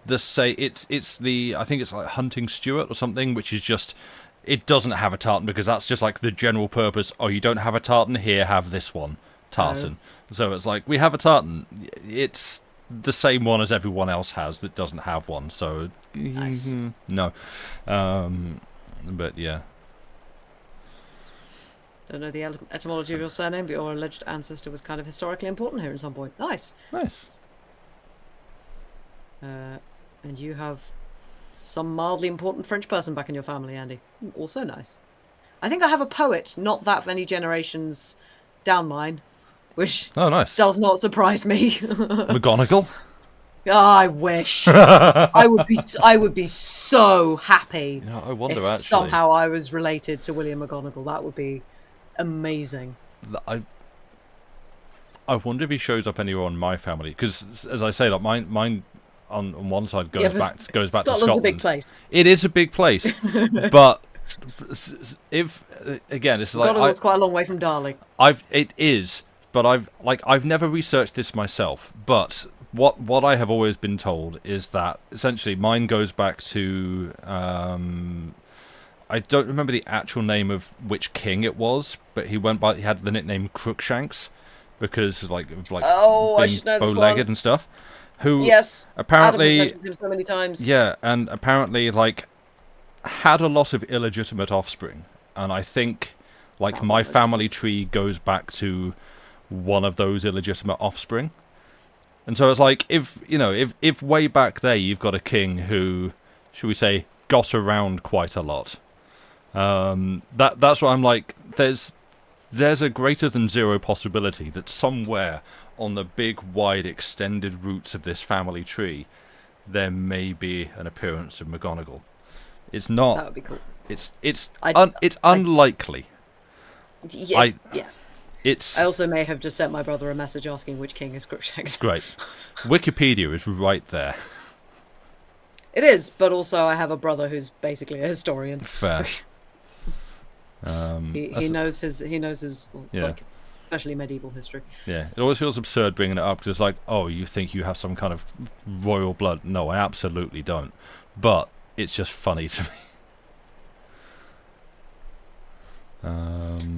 I think it's like Hunting Stewart or something, which is just it doesn't have a tartan because that's just like the general purpose. Oh, you don't have a tartan? Here, have this one, tartan. So it's like we have a tartan. It's the same one as everyone else has that doesn't have one, so nice. No. But yeah. Don't know the etymology of your surname, but your alleged ancestor was kind of historically important here at some point. Nice. And you have some mildly important French person back in your family, Andy. Also nice. I think I have a poet not that many generations down mine, which does not surprise me. McGonagall? Oh, I wish. I would be so happy. Yeah, I wonder if actually. Somehow I was related to William McGonagall. That would be amazing. I wonder if he shows up anywhere in my family, because as I say, like mine on one side goes back to Scotland. Scotland's a big place. It is a big place, but if again, it's like Scotland's quite a long way from Darley. It is, but I've never researched this myself, but what I have always been told is that essentially mine goes back to I don't remember the actual name of which king it was, but he had the nickname Crookshanks because like being bow-legged and stuff. Who apparently Adam has mentioned him so many times. Yeah, and apparently like had a lot of illegitimate offspring, and I think like my family tree goes back to one of those illegitimate offspring. And so it's like if way back there you've got a king who, should we say, got around quite a lot. That's what I'm like. There's a greater than zero possibility that somewhere on the big, wide, extended roots of this family tree, there may be an appearance of McGonagall. It's not. That would be cool. It's unlikely. Yes. It's. I also may have just sent my brother a message asking which king is Crookshanks. Great. Wikipedia is right there. It is, but also I have a brother who's basically a historian. Fair. He knows his like, especially medieval history. Yeah, it always feels absurd bringing it up because it's like, oh, you think you have some kind of royal blood? No, I absolutely don't. But it's just funny to me.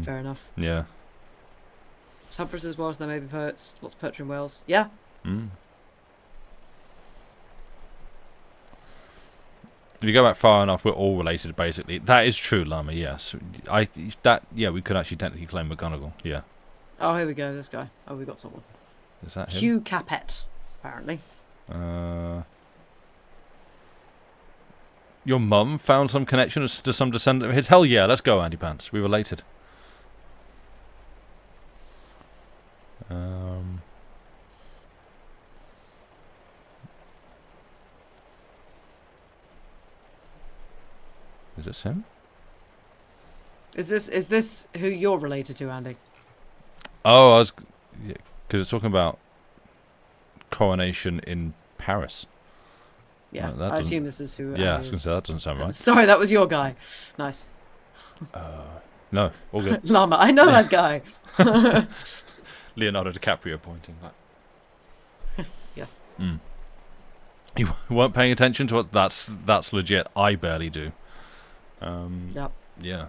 Fair enough. Yeah. Some as well as there may be poets. Lots of poetry in Wales. Yeah. Mm. If you go back far enough, we're all related, basically. That is true, Lama, yes. We could actually technically claim McGonagall, yeah. Oh, here we go, this guy. Oh, we got someone. Is that him? Hugh Capet, apparently. Your mum found some connection to some descendant of his? Hell yeah, let's go, Andy Pants. We related. Is this him? Is this who you're related to, Andy? Oh, because it's talking about coronation in Paris. Yeah, I assume this is who. Yeah, I was going to say that doesn't sound right. Sorry, that was your guy. Nice. No, all good. Llama, I know that guy. Leonardo DiCaprio pointing. Like. Yes. Mm. You weren't paying attention to it. That's legit. I barely do. Yep. Yeah.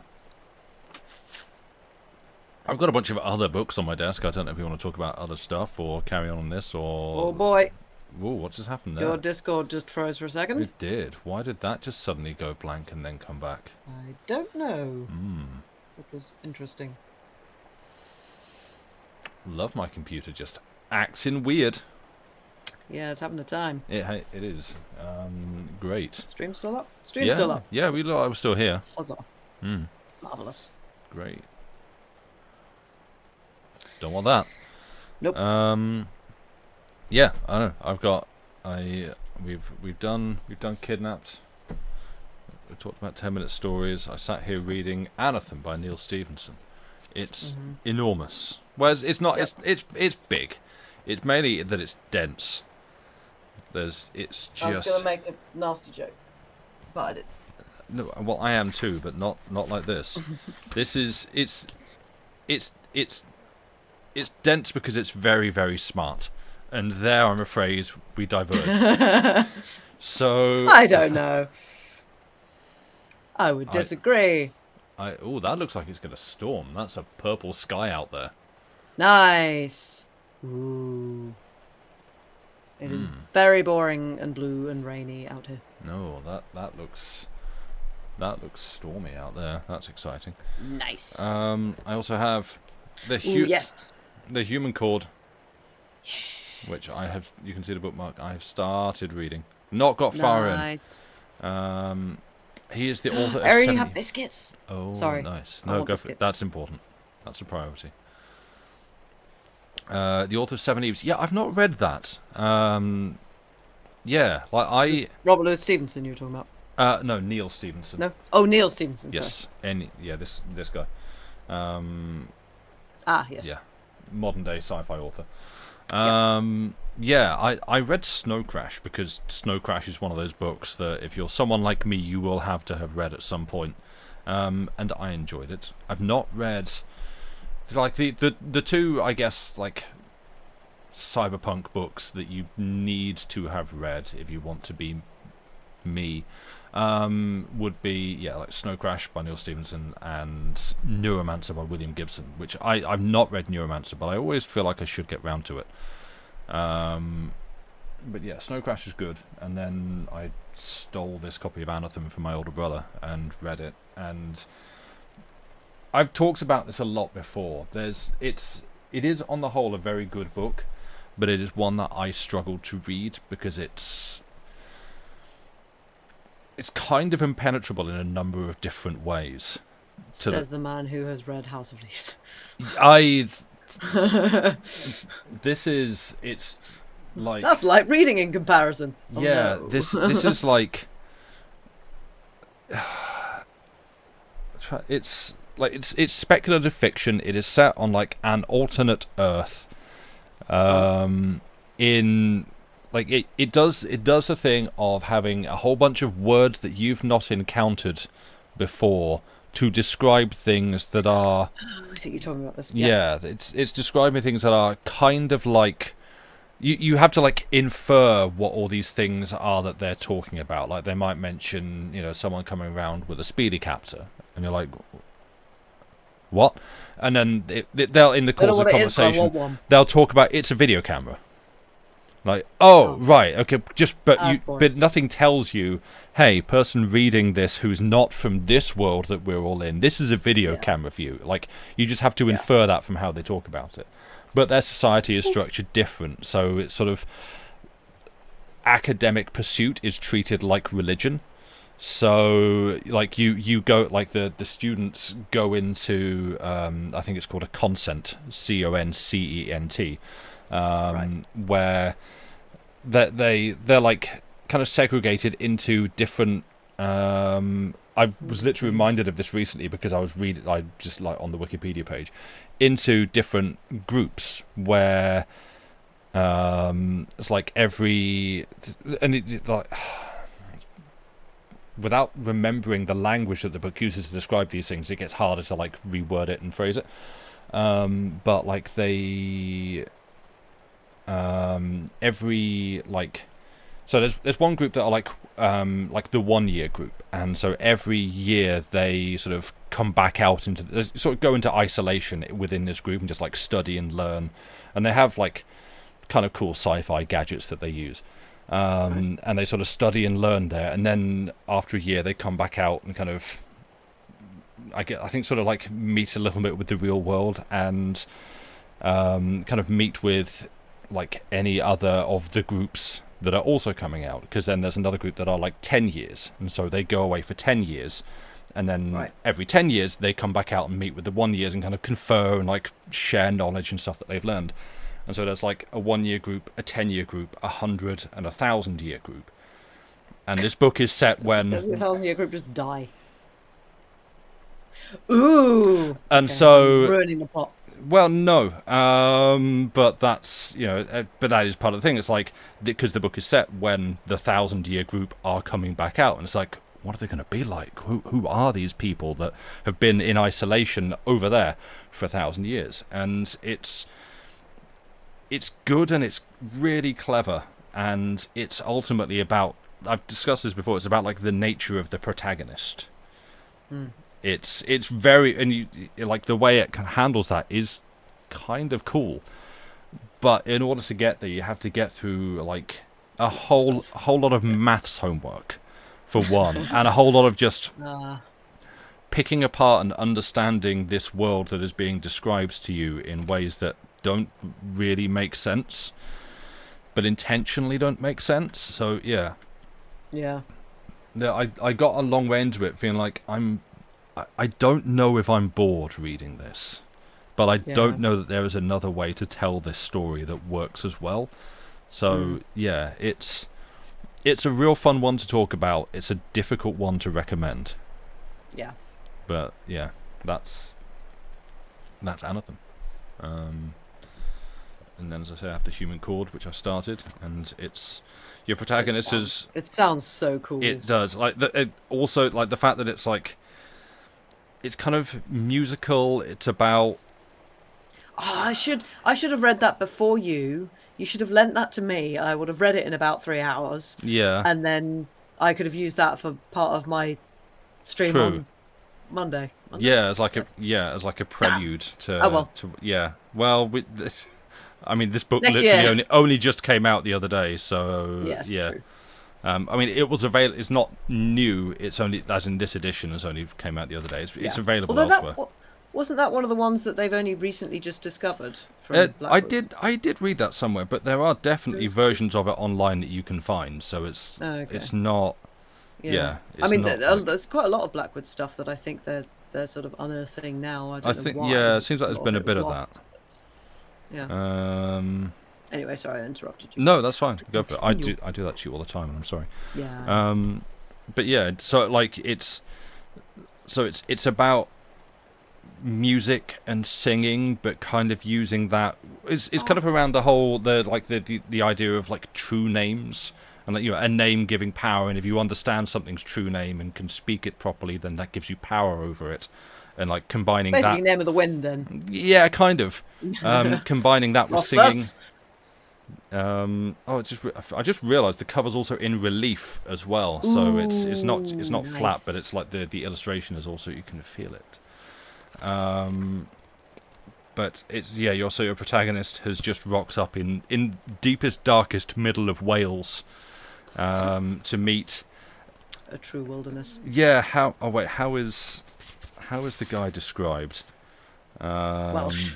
I've got a bunch of other books on my desk. I don't know if you want to talk about other stuff or carry on this or... Oh boy. Ooh, what just happened there? Your Discord just froze for a second. It did. Why did that just suddenly go blank and then come back? I don't know. That was interesting. Love my computer just acting weird. Yeah, it's having the time. It is. Great. Stream's still up? Stream's still up. Yeah, I was still here. Huzzah. Marvellous. Great. Don't want that. Nope. Yeah, I know. We've done Kidnapped. We talked about 10-minute stories. I sat here reading Anathem by Neil Stevenson. It's enormous. Whereas it's not. Yep. It's big. It's mainly that it's dense. It's just. I was gonna make a nasty joke, but I didn't. No, well, I am too, but not like this. This is it's dense because it's very, very smart, and there I'm afraid we diverge. So I don't know. I would disagree. Oh, that looks like it's gonna storm. That's a purple sky out there. Nice. Ooh. It is very boring and blue and rainy out here. No, that looks stormy out there. That's exciting. Nice. I also have the Human Chord, which I have. You can see the bookmark. I have started reading. Not got far in. He is the author of. I already have biscuits. Oh, sorry. Nice. No, go for it. That's important. That's a priority. The author of Seven Eves. Yeah, I've not read that. Yeah, like Just Robert Louis Stevenson you were talking about? No, Neil Stevenson. No. Oh, Neil Stevenson. Yes. Sorry. This guy. Yes. Yeah, modern day sci-fi author. I read Snow Crash because Snow Crash is one of those books that if you're someone like me, you will have to have read at some point. And I enjoyed it. I've not read like the two, I guess, like cyberpunk books that you need to have read if you want to be me. Would be like Snow Crash by Neil Stephenson and Neuromancer by William Gibson, which I've not read Neuromancer, but I always feel like I should get round to it. But yeah, Snow Crash is good, and then I stole this copy of Anathem from my older brother and read it, and I've talked about this a lot before. It is on the whole a very good book, but it is one that I struggled to read because it's kind of impenetrable in a number of different ways. Says the man who has read House of Leaves. It's like... That's like reading in comparison. Yeah, no. this is like... It's speculative fiction. It is set on like an alternate Earth. In... Like it does a thing of having a whole bunch of words that you've not encountered before to describe things that are... I think you're talking about this. Yeah, it's describing things that are kind of like... You have to like infer what all these things are that they're talking about. Like they might mention, someone coming around with a speedy captor, and you're like, what? And then they'll, in the course of the conversation, they'll talk about it's a video camera. Like, right, okay, but nothing tells you, hey, person reading this who's not from this world that we're all in, this is a video camera view. Like, you just have to infer that from how they talk about it. But their society is structured different, so it's sort of academic pursuit is treated like religion. So, like, you go, like, the students go into, I think it's called a consent, CONCENT. Where they're like kind of segregated into different. I was literally reminded of this recently because I just like on the Wikipedia page, into different groups where it's like without remembering the language that the book uses to describe these things, it gets harder to like reword it and phrase it. But like so there's one group that are like the 1 year group, and so every year they sort of come back out sort of go into isolation within this group and just like study and learn, and they have like kind of cool sci-fi gadgets that they use, nice. And they sort of study and learn there, and then after a year they come back out and kind of I think sort of like meet a little bit with the real world and kind of meet with like any other of the groups that are also coming out, because then there's another group that are like 10 years, and so they go away for 10 years, and then every 10 years they come back out and meet with the 1 years and kind of confer and like share knowledge and stuff that they've learned. And so there's like a 1 year group, a 10 year group, 100 and 1,000 year group. And this book is set when the 1,000 year group just die. Ooh. And so ruining the plot. Well, no, but that's but that is part of the thing. It's like because the book is set when the 1,000 year group are coming back out, and it's like, what are they going to be like? Who are these people that have been in isolation over there for 1,000 years? And it's good and it's really clever, and it's ultimately about. I've discussed this before. It's about like the nature of the protagonist. It's very, and you like the way it handles that is kind of cool, but in order to get there, you have to get through like a whole lot of maths homework, for one, and a whole lot of just picking apart and understanding this world that is being described to you in ways that don't really make sense, but intentionally don't make sense. So yeah. I got a long way into it, feeling like I don't know if I'm bored reading this, but I don't know that there is another way to tell this story that works as well. So it's a real fun one to talk about. It's a difficult one to recommend. Yeah. But yeah, that's Anathem. and then, as I say, after Human Chord, which I started, and it's your protagonist is. It sounds so cool. It does. Also like the fact that it's like, it's kind of musical. It's about. Oh, I should have read that before you. You should have lent that to me. I would have read it in about 3 hours. Yeah. And then I could have used that for part of my stream on Monday. Yeah, as like a prelude to. Oh well. Well, I mean, this book Next literally year. only just came out the other day, so Yes, yeah. true. I mean, it was available. It's not new. It's only, as in this edition, has only came out the other day. It's available elsewhere. Wasn't that one of the ones that they've only recently just discovered? From I did read that somewhere, but there are definitely versions of it online that you can find. So it's not. Yeah. I mean, there's quite a lot of Blackwood stuff that I think they're sort of unearthing now. I think why. Yeah, it seems like there's been a bit of that. Yeah. Anyway, sorry, I interrupted you. No, that's fine. Go for it. I do that to you all the time, and I'm sorry. Yeah. But yeah, so like it's about music and singing, but kind of using that. It's kind of around the idea of like true names. And like, a name giving power, and if you understand something's true name and can speak it properly, then that gives you power over it. And like combining basically Name of the Wind, then. Yeah, kind of. Combining that with singing. I just realised the cover's also in relief as well, so it's not nice. flat, but it's like the illustration is also, you can feel it. But it's your protagonist has just rocks up in deepest, darkest middle of Wales. To meet a true wilderness. Yeah. How is the guy described? Welsh.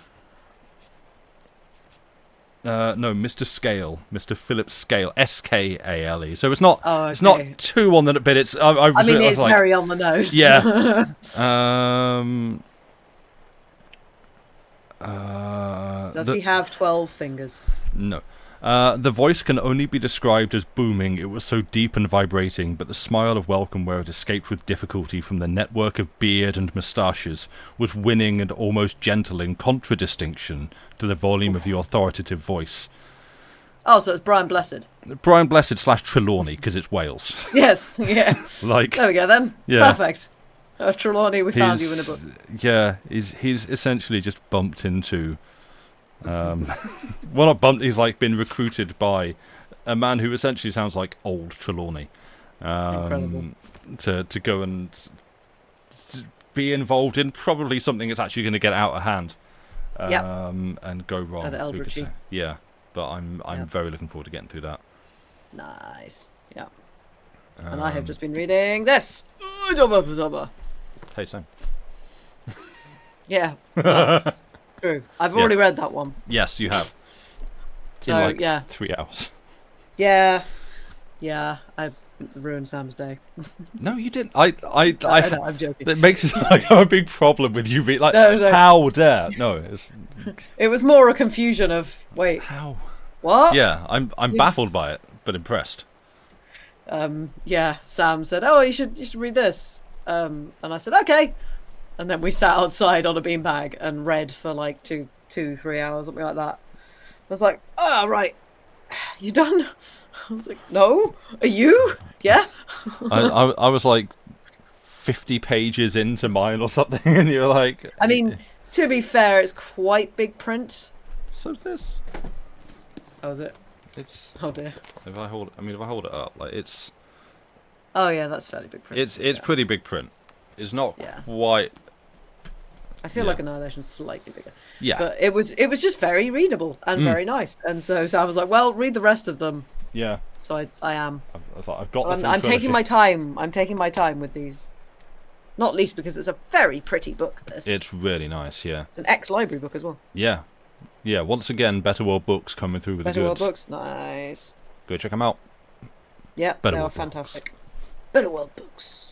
No, Mr. Scale, Mr. Philip Scale, Skale. So it's not. Oh, okay. It's not too on the. But it's. I mean, it's like, very on the nose. Yeah. Does he have 12 fingers? No. The voice can only be described as booming. It was so deep and vibrating, but the smile of welcome where it escaped with difficulty from the network of beard and moustaches was winning and almost gentle in contradistinction to the volume of the authoritative voice. Oh, so it's Brian Blessed. Brian Blessed / Trelawney, because it's Wales. Yes, yeah. There we go then. Yeah. Perfect. Trelawney, we found you in a book. Yeah, he's essentially just bumped into... well, not bumped, he's like been recruited by a man who essentially sounds like old Trelawney. Incredible. To go and be involved in probably something that's actually going to get out of hand. And go wrong. At Eldritchy. Yeah, but I'm very looking forward to getting through that. Nice. Yeah. And I have just been reading this. Hey, Sam. Yeah. True. I've already read that one. Yes, you have. So, in like 3 hours. Yeah. Yeah. I ruined Sam's day. No, you didn't. No, I'm joking. It makes it like I have a big problem with you. Like, no. How dare? No, it was more a confusion of wait. How? What? Yeah, I'm baffled by it, but impressed. Yeah. Sam said, "Oh, you should read this." And I said, "Okay." And then we sat outside on a beanbag and read for like 2-3 hours, something like that. I was like, "Oh, right, you done?" I was like, "No, are you?" Yeah. I was like 50 pages into mine or something, and you're like. I mean, to be fair, it's quite big print. So's this. Oh, is it? It's. Oh dear. If I hold it up, like it's. Oh yeah, that's fairly big print. It's pretty big print. It's not quite. I feel like Annihilation's slightly bigger. Yeah. But it was just very readable and very nice. And so I was like, well, read the rest of them. Yeah. So I am. I've got. I'm taking my time. I'm taking my time with these. Not least because it's a very pretty book. This. It's really nice. Yeah. It's an ex-library book as well. Yeah. Yeah. Once again, Better World Books coming through with the goods. Better World Books, nice. Go check them out. Yeah, they are fantastic. Better World Books.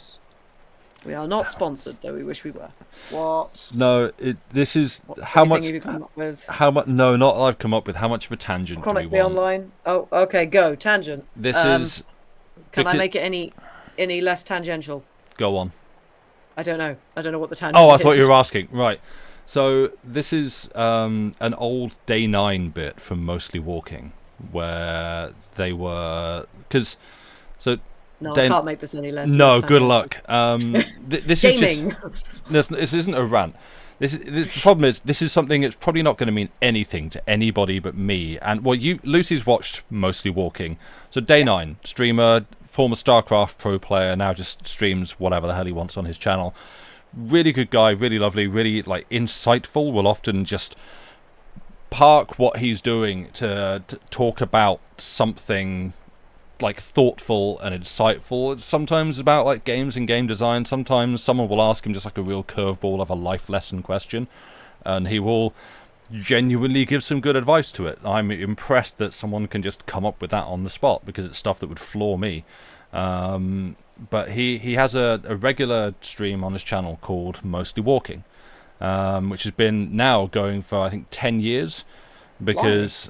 We are not sponsored, though we wish we were. What? No, this is how much. Have you come up with? How much? No, not I've come up with. How much of a tangent do we Chronically want? Online. Oh, okay, go tangent. This is. Can I make it any less tangential? Go on. I don't know. I don't know what the tangent. Oh, I thought you were asking. Right. So this is an old Day 9 bit from Mostly Walking, where they were... Because... So no, I can't make this any less. No, good luck. This Gaming. is just... This isn't a rant. The problem is, this is something that's probably not going to mean anything to anybody but me. And, well, Lucy's watched Mostly Walking. So Day 9, streamer, former StarCraft pro player, now just streams whatever the hell he wants on his channel. Really good guy, really lovely, really like insightful. Will often just park what he's doing to talk about something like thoughtful and insightful. It's sometimes about like games and game design. Sometimes someone will ask him just like a real curveball of a life lesson question, and he will genuinely give some good advice to it. I'm impressed that someone can just come up with that on the spot, because it's stuff that would floor me. But he has a regular stream on his channel called Mostly Walking, which has been now going for, I think, 10 years. Because,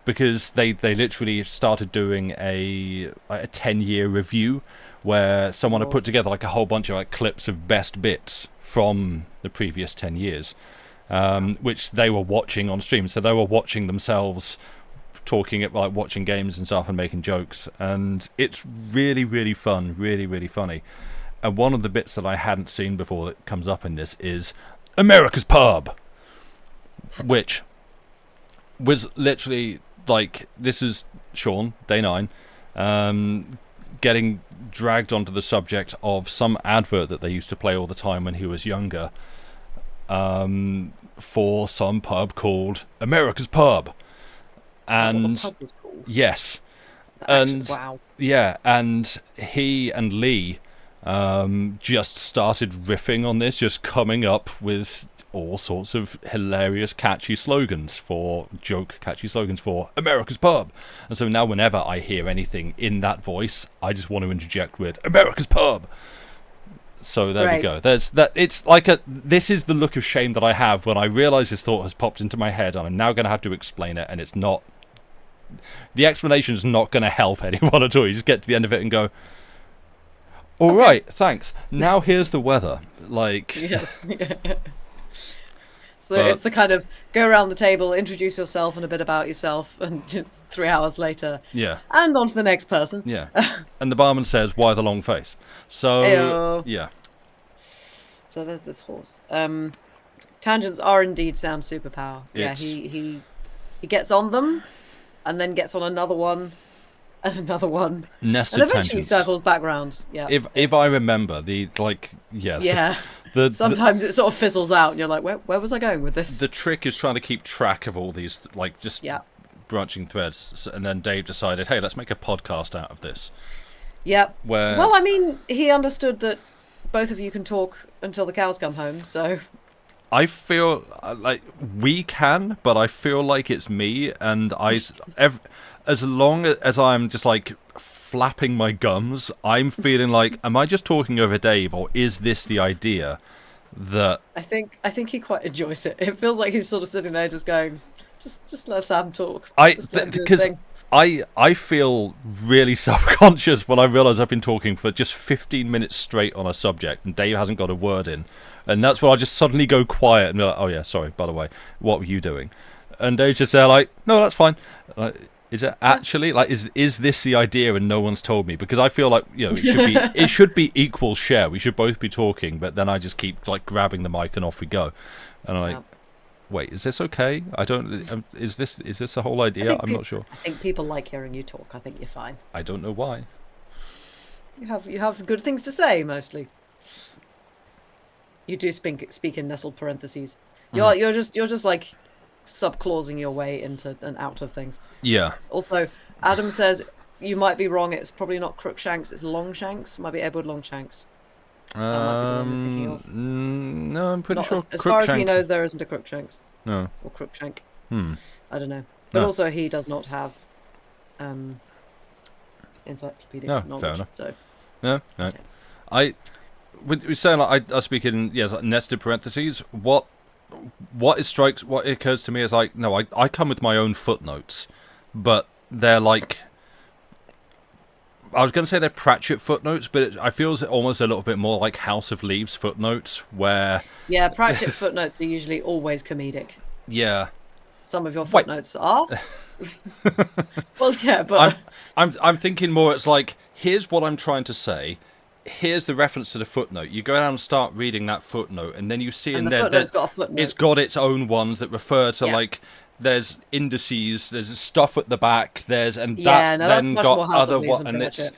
because they literally started doing a 10-year review where someone had put together like a whole bunch of like clips of best bits from the previous 10 years, which they were watching on stream. So they were watching themselves talking at like watching games and stuff and making jokes, and it's really, really fun, really, really funny. And one of the bits that I hadn't seen before that comes up in this is America's Pub, which was literally like, this is Sean, Day 9, getting dragged onto the subject of some advert that they used to play all the time when he was younger, for some pub called America's Pub. And pub was called? Yes, and wow, yeah, and he and Lee just started riffing on this, just coming up with all sorts of hilarious catchy slogans for America's Pub. And so now whenever I hear anything in that voice, I just want to interject with America's Pub. So there we go. There's that. It's like this is the look of shame that I have when I realise this thought has popped into my head, and I'm now going to have to explain it, and it's not... The explanation is not going to help anyone at all. You just get to the end of it and go, all right, thanks. Now here's the weather. Like... Yes. So it's the kind of go around the table, introduce yourself and a bit about yourself, and just 3 hours later, and on to the next person. Yeah. And the barman says, why the long face? So, Ayo. Yeah. So there's this horse. Tangents are indeed Sam's superpower. He gets on them, and then gets on another one, and another one, nested and eventually tangents. Circles back round. Yeah. If I remember sometimes it sort of fizzles out, and you're like, where was I going with this? The trick is trying to keep track of all these branching threads, and then Dave decided, hey, let's make a podcast out of this. Yep. Where... Well, I mean, he understood that both of you can talk until the cows come home, so... I feel like we can, but I feel like it's me, and as long as I'm just like flapping my gums, I'm feeling like, am I just talking over Dave, or is this the idea that... I think he quite enjoys it. It feels like he's sort of sitting there just going, just let Sam talk. Because I feel really self-conscious when I realise I've been talking for just 15 minutes straight on a subject, and Dave hasn't got a word in. And that's where I just suddenly go quiet and be like, oh yeah, sorry, by the way, what were you doing? And Dave's just there like, no, that's fine. Like, is it actually, like, is this the idea and no one's told me? Because I feel like, you know, it should be equal share. We should both be talking, but then I just keep like grabbing the mic and off we go. And I'm like, wait, is this okay? I don't, is this the whole idea? I'm not sure. I think people like hearing you talk. I think you're fine. I don't know why. You have good things to say, mostly. You do speak in nestled parentheses. You're just like subclausing your way into and out of things. Yeah. Also, Adam says you might be wrong. It's probably not Crookshanks. It's Longshanks. Might be Edward Longshanks. No, I'm pretty sure. As far as he knows, there isn't a Crookshanks. No. Or Crookshank. I don't know. But also, he does not have encyclopedic knowledge. Fair enough. So. No. We're saying like I speak in like nested parentheses. What occurs to me is like, no, I come with my own footnotes, but they're like, I was going to say they're Pratchett footnotes, but I feel it's almost a little bit more like House of Leaves footnotes, where... Yeah, Pratchett footnotes are usually always comedic. Yeah. Some of your footnotes are. Well, yeah, but... I'm thinking more, it's like, here's what I'm trying to say, here's the reference to the footnote. You go down and start reading that footnote, and then you see in there that got a footnote. It's got its own ones that refer to, like... There's indices, there's stuff at the back, that's then got other one, and it's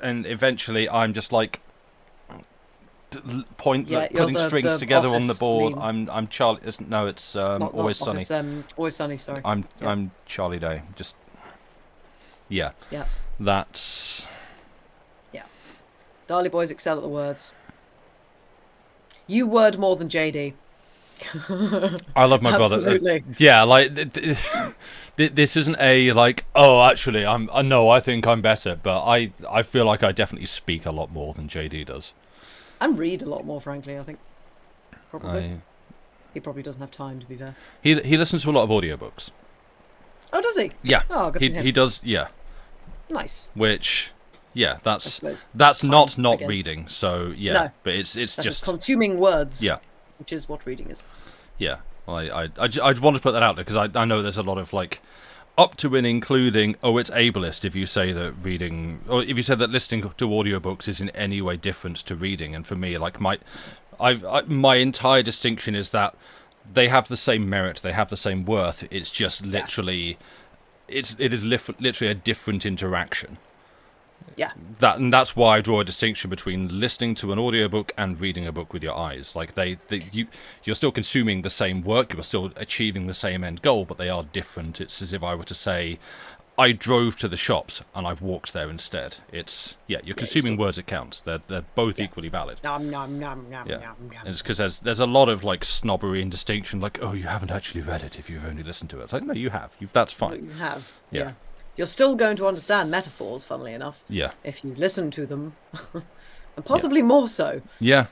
and eventually I'm just like putting strings together on the board. I'm Charlie. No, it's Always Sunny. Always Sunny. Sorry. I'm Charlie Day. Just that's Darley boys excel at the words. You word more than JD. I love my brother. Yeah, like this isn't a like. Oh, actually, I think I'm better, but I feel like I definitely speak a lot more than JD does. And read a lot more, frankly. I think probably he probably doesn't have time, to be fair. He listens to a lot of audiobooks. Oh, does he? Yeah. Oh, good for him. He does. Yeah. Nice. Which. Yeah, that's not reading. So yeah, no, but it's just consuming words. Yeah. Which is what reading is. Yeah, well, I just wanted to put that out there because I know there's a lot of like up to and including it's ableist if you say that reading or if you said that listening to audiobooks is in any way different to reading. And for me, like my entire distinction is that they have the same merit, they have the same worth. It's just literally it is literally a different interaction. Yeah. That's why I draw a distinction between listening to an audiobook and reading a book with your eyes. Like you're still consuming the same work, you're still achieving the same end goal, but they are different. It's as if I were to say, I drove to the shops and I've walked there instead. It's you're consuming words that counts. They're both equally valid. Nom, nom, nom, nom, nom, nom. It's because there's a lot of like snobbery and distinction, like you haven't actually read it if you've only listened to it. It's like no, you have. That's fine. You have. Yeah. You're still going to understand metaphors, funnily enough. Yeah. If you listen to them. And possibly more so. Yeah.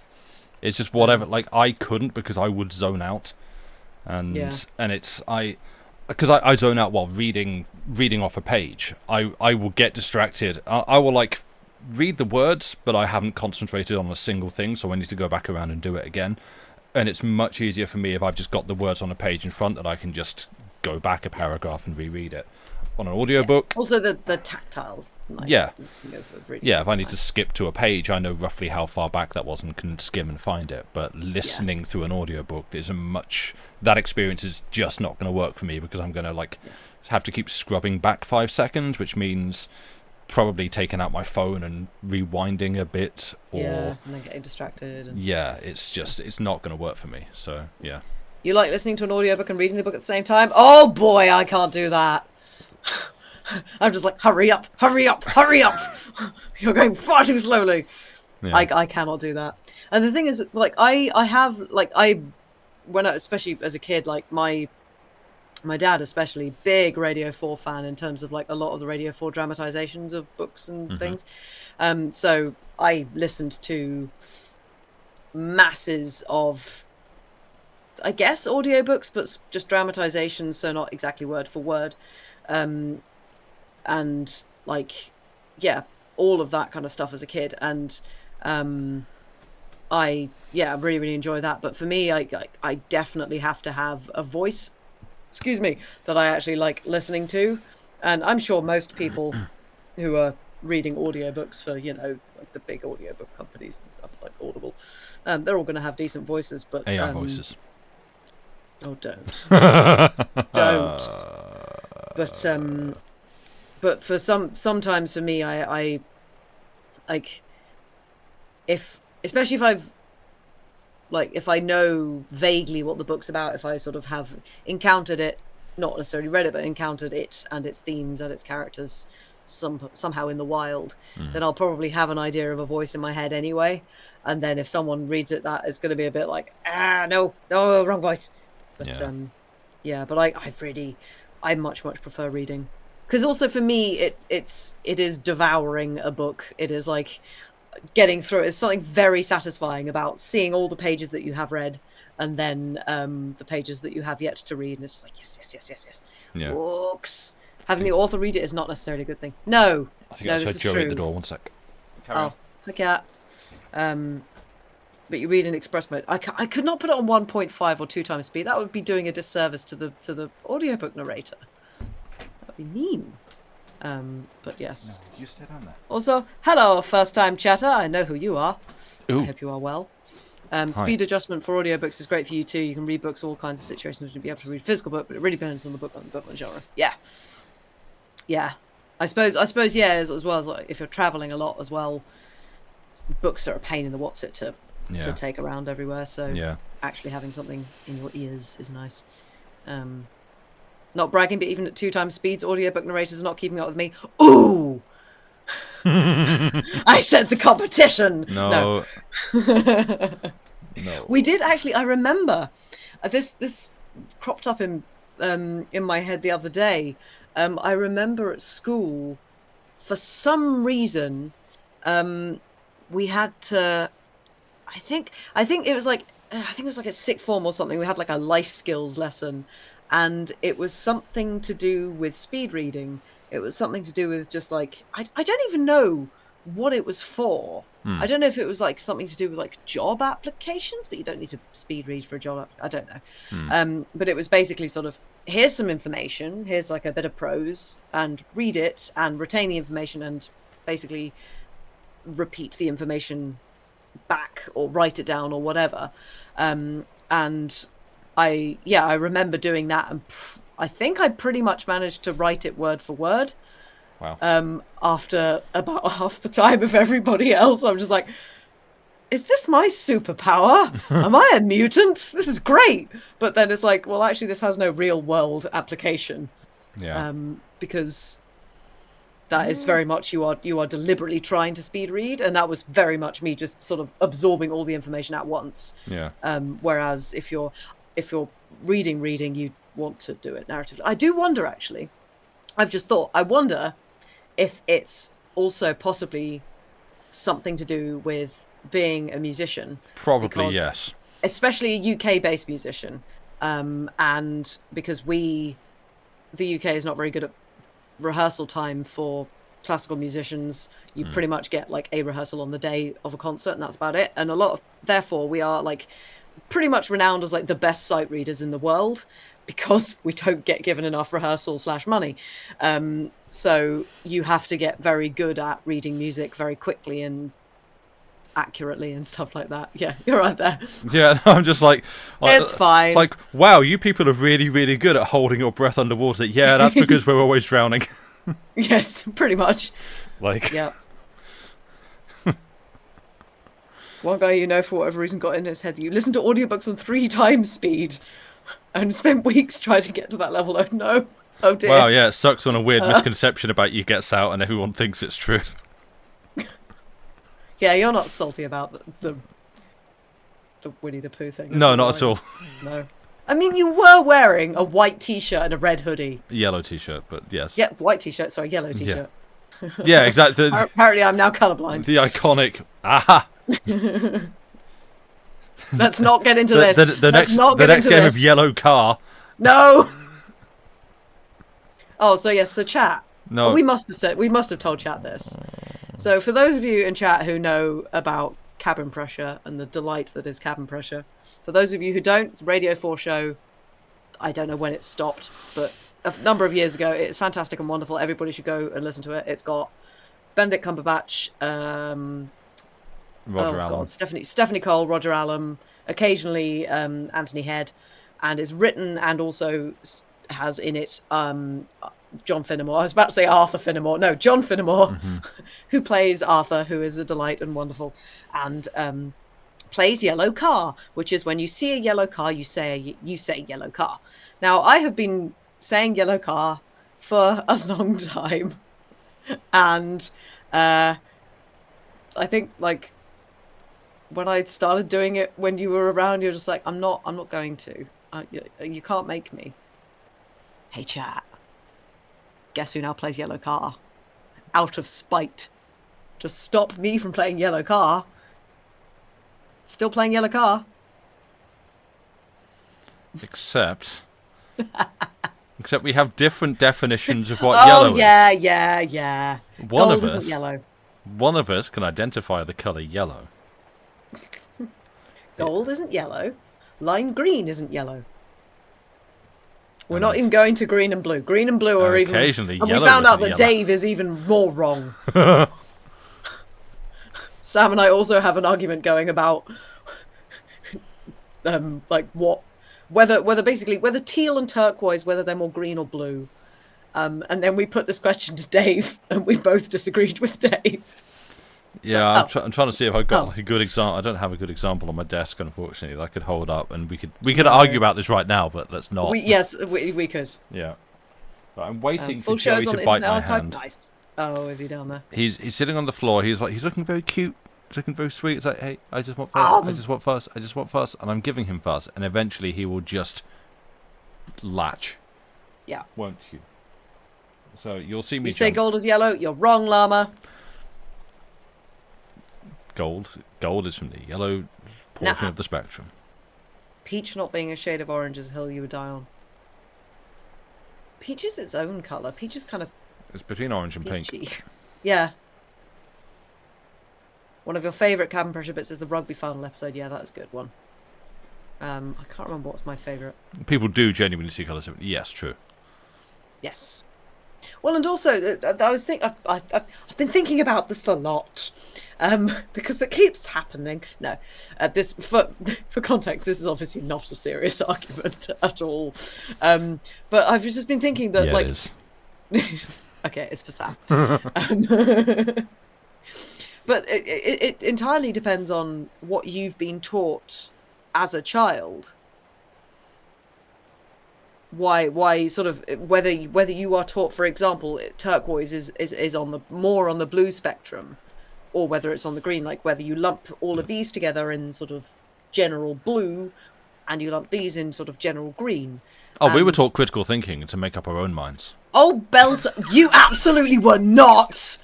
It's just whatever. Like, I couldn't because I would zone out. And it's... Because I zone out while reading off a page. I will get distracted. I will, like, read the words, but I haven't concentrated on a single thing, so I need to go back around and do it again. And it's much easier for me if I've just got the words on a page in front that I can just go back a paragraph and reread it. On an audiobook. Yeah. Also the tactile. If I need to skip to a page, I know roughly how far back that was and can skim and find it. But listening through an audiobook is that experience is just not going to work for me because I'm going to have to keep scrubbing back 5 seconds, which means probably taking out my phone and rewinding a bit and then getting distracted. It's not going to work for me. So yeah. You like listening to an audiobook and reading the book at the same time? Oh boy, I can't do that. I'm just like, hurry up, hurry up, hurry up. You're going far too slowly. Yeah. I cannot do that. And the thing is, like, especially as a kid, like my dad especially, big Radio 4 fan in terms of like a lot of the Radio 4 dramatizations of books and things. So I listened to masses of, I guess, audiobooks, but just dramatizations, so not exactly word for word. And like, all of that kind of stuff as a kid. And I really, really enjoy that. But for me, I definitely have to have a voice, that I actually like listening to. And I'm sure most people who are reading audiobooks for, like the big audiobook companies and stuff like Audible, they're all going to have decent voices, but AI voices. Oh, don't. Don't. But for sometimes for me, I like, especially if I know vaguely what the book's about, if I sort of have encountered it, not necessarily read it, but encountered it and its themes and its characters somehow in the wild, then I'll probably have an idea of a voice in my head anyway. And then if someone reads it, that is going to be a bit like, no, wrong voice. But but I much prefer reading, because also for me it is devouring a book. It is like getting through it. It's something very satisfying about seeing all the pages that you have read and then the pages that you have yet to read, and it's just like yes. Yeah. Books. Having the author read it is not necessarily a good thing. No. I think I just heard Joey at the door. 1 sec. Carry on. The cat. But you read in express mode. I could not put it on 1.5 or 2 times speed. That would be doing a disservice to the audiobook narrator. That would be mean. But yes. No, you stay down there. Also, hello, first-time chatter. I know who you are. Ooh. I hope you are well. Speed adjustment for audiobooks is great for you too. You can read books, all kinds of situations. You'll be able to read a physical book, but it really depends on the book and genre. Yeah. I suppose yeah, as well as like, if you're traveling a lot as well, books are a pain in the what's it to take around everywhere. So actually having something in your ears is nice. Not bragging, but even at 2 times speeds, audiobook narrators are not keeping up with me. Ooh! I sense a competition! No. No. We did actually, I remember, this cropped up in my head the other day. I remember at school, for some reason, we had to, I think it was like a 6th form or something. We had like a life skills lesson, and it was something to do with speed reading. It was something to do with just like, I don't even know what it was for. I don't know if it was like something to do with like job applications, but you don't need to speed read for a job. I don't know. But it was basically sort of, here's some information, here's like a bit of prose, and read it and retain the information and basically repeat the information back or write it down or whatever. And I remember doing that, and I think I pretty much managed to write it word for word. Wow. After about half the time of everybody else, I'm just like, is this my superpower? Am I a mutant? This is great. But then it's like, well, actually, this has no real world application. Yeah. Because that is very much you are deliberately trying to speed read, and that was very much me just sort of absorbing all the information at once. Yeah. Whereas if you're reading, you want to do it narratively. I do wonder, actually. I've just thought, I wonder if it's also possibly something to do with being a musician. Probably, yes. Especially a UK-based musician. And because the UK is not very good at rehearsal time for classical musicians. You pretty much get like a rehearsal on the day of a concert, and that's about it. And therefore, we are like pretty much renowned as like the best sight readers in the world, because we don't get given enough rehearsal / money. So you have to get very good at reading music very quickly and accurately and stuff like that. Yeah, you're right there. Yeah, I'm just like it's fine. It's like, wow, you people are really, really good at holding your breath underwater. Yeah, that's because we're always drowning. Yes, pretty much. Like, yeah. One guy, for whatever reason, got in his head that you listen to audiobooks on 3 times speed and spent weeks trying to get to that level. Oh no. Oh dear. Wow, yeah, it sucks when a weird misconception about you gets out and everyone thinks it's true. Yeah, you're not salty about the Winnie the Pooh thing. No, not at all. No. I mean, you were wearing a white t-shirt and a red hoodie. Yellow t-shirt, but yes. Yeah, white t-shirt, sorry, yellow t-shirt. Yeah, exactly. Apparently I'm now colourblind. The iconic, aha! Let's not get into this. The next game of Yellow Car. No! Oh, so yes, so chat. No. We must have told chat this. So for those of you in chat who know about cabin pressure and the delight that is cabin pressure, for those of you who don't, it's a Radio 4 show. I don't know when it stopped, but a number of years ago. It's fantastic and wonderful. Everybody should go and listen to it. It's got Benedict Cumberbatch, Roger Allam. God, Stephanie Cole, Roger Allam, occasionally Anthony Head, and is written and also has in it John Finnemore. I was about to say Arthur Finnemore. No, John Finnemore, who plays Arthur, who is a delight and wonderful, and plays Yellow Car, which is when you see a yellow car, you say yellow car. Now, I have been saying yellow car for a long time, and I think like when I started doing it when you were around, you're just like, I'm not going to. You can't make me. Hey, chat. Guess who now plays Yellow Car? Out of spite. Just stop me from playing Yellow Car. Still playing Yellow Car. Except... Except we have different definitions of what Oh, yellow is. yeah. Gold isn't yellow. One of us can identify the colour yellow. Gold isn't yellow. Lime green isn't yellow. We're not even going to green and blue. Green and blue are even... Occasionally And yellow we found out that yellow. Dave is even more wrong. Sam and I also have an argument going about... like what... whether teal and turquoise, whether they're more green or blue. And then we put this question to Dave, and we both disagreed with Dave. Yeah, I'm trying to see if I've got like a good example. I don't have a good example on my desk, unfortunately, that I could hold up, and we could argue about this right now, but let's not. Yes, we could. Yeah. But I'm waiting Full for Joey shows on to bite my Internet Archive. hand. Nice. Oh, is he down there? He's sitting on the floor. He's looking very cute. He's looking very sweet. It's like, hey, I just want first. I just want first. I just want first, and I'm giving him first, and eventually he will just latch. Yeah. Won't you? So you'll see me. You say gold is yellow. You're wrong, llama. Gold is from the yellow portion of the spectrum. Peach not being a shade of orange is a hill you would die on. Peach is its own colour. Peach is kind of... It's between orange and peachy. pink. Yeah. One of your favourite cabin pressure bits is the rugby final episode. Yeah, that's a good one. I can't remember what's my favourite. People do genuinely see colours. Yes, true. Yes. Well, and also, I've been thinking about this a lot, because it keeps happening. No, this for context, this is obviously not a serious argument at all. But I've just been thinking that, like, it is. Okay, it's for Sam. But it entirely depends on what you've been taught as a child. Why sort of whether you are taught, for example, turquoise is on the more on the blue spectrum, or whether it's on the green, like whether you lump all of these together in sort of general blue and you lump these in sort of general green. Oh, we were taught critical thinking to make up our own minds. Oh, belt! You absolutely were not!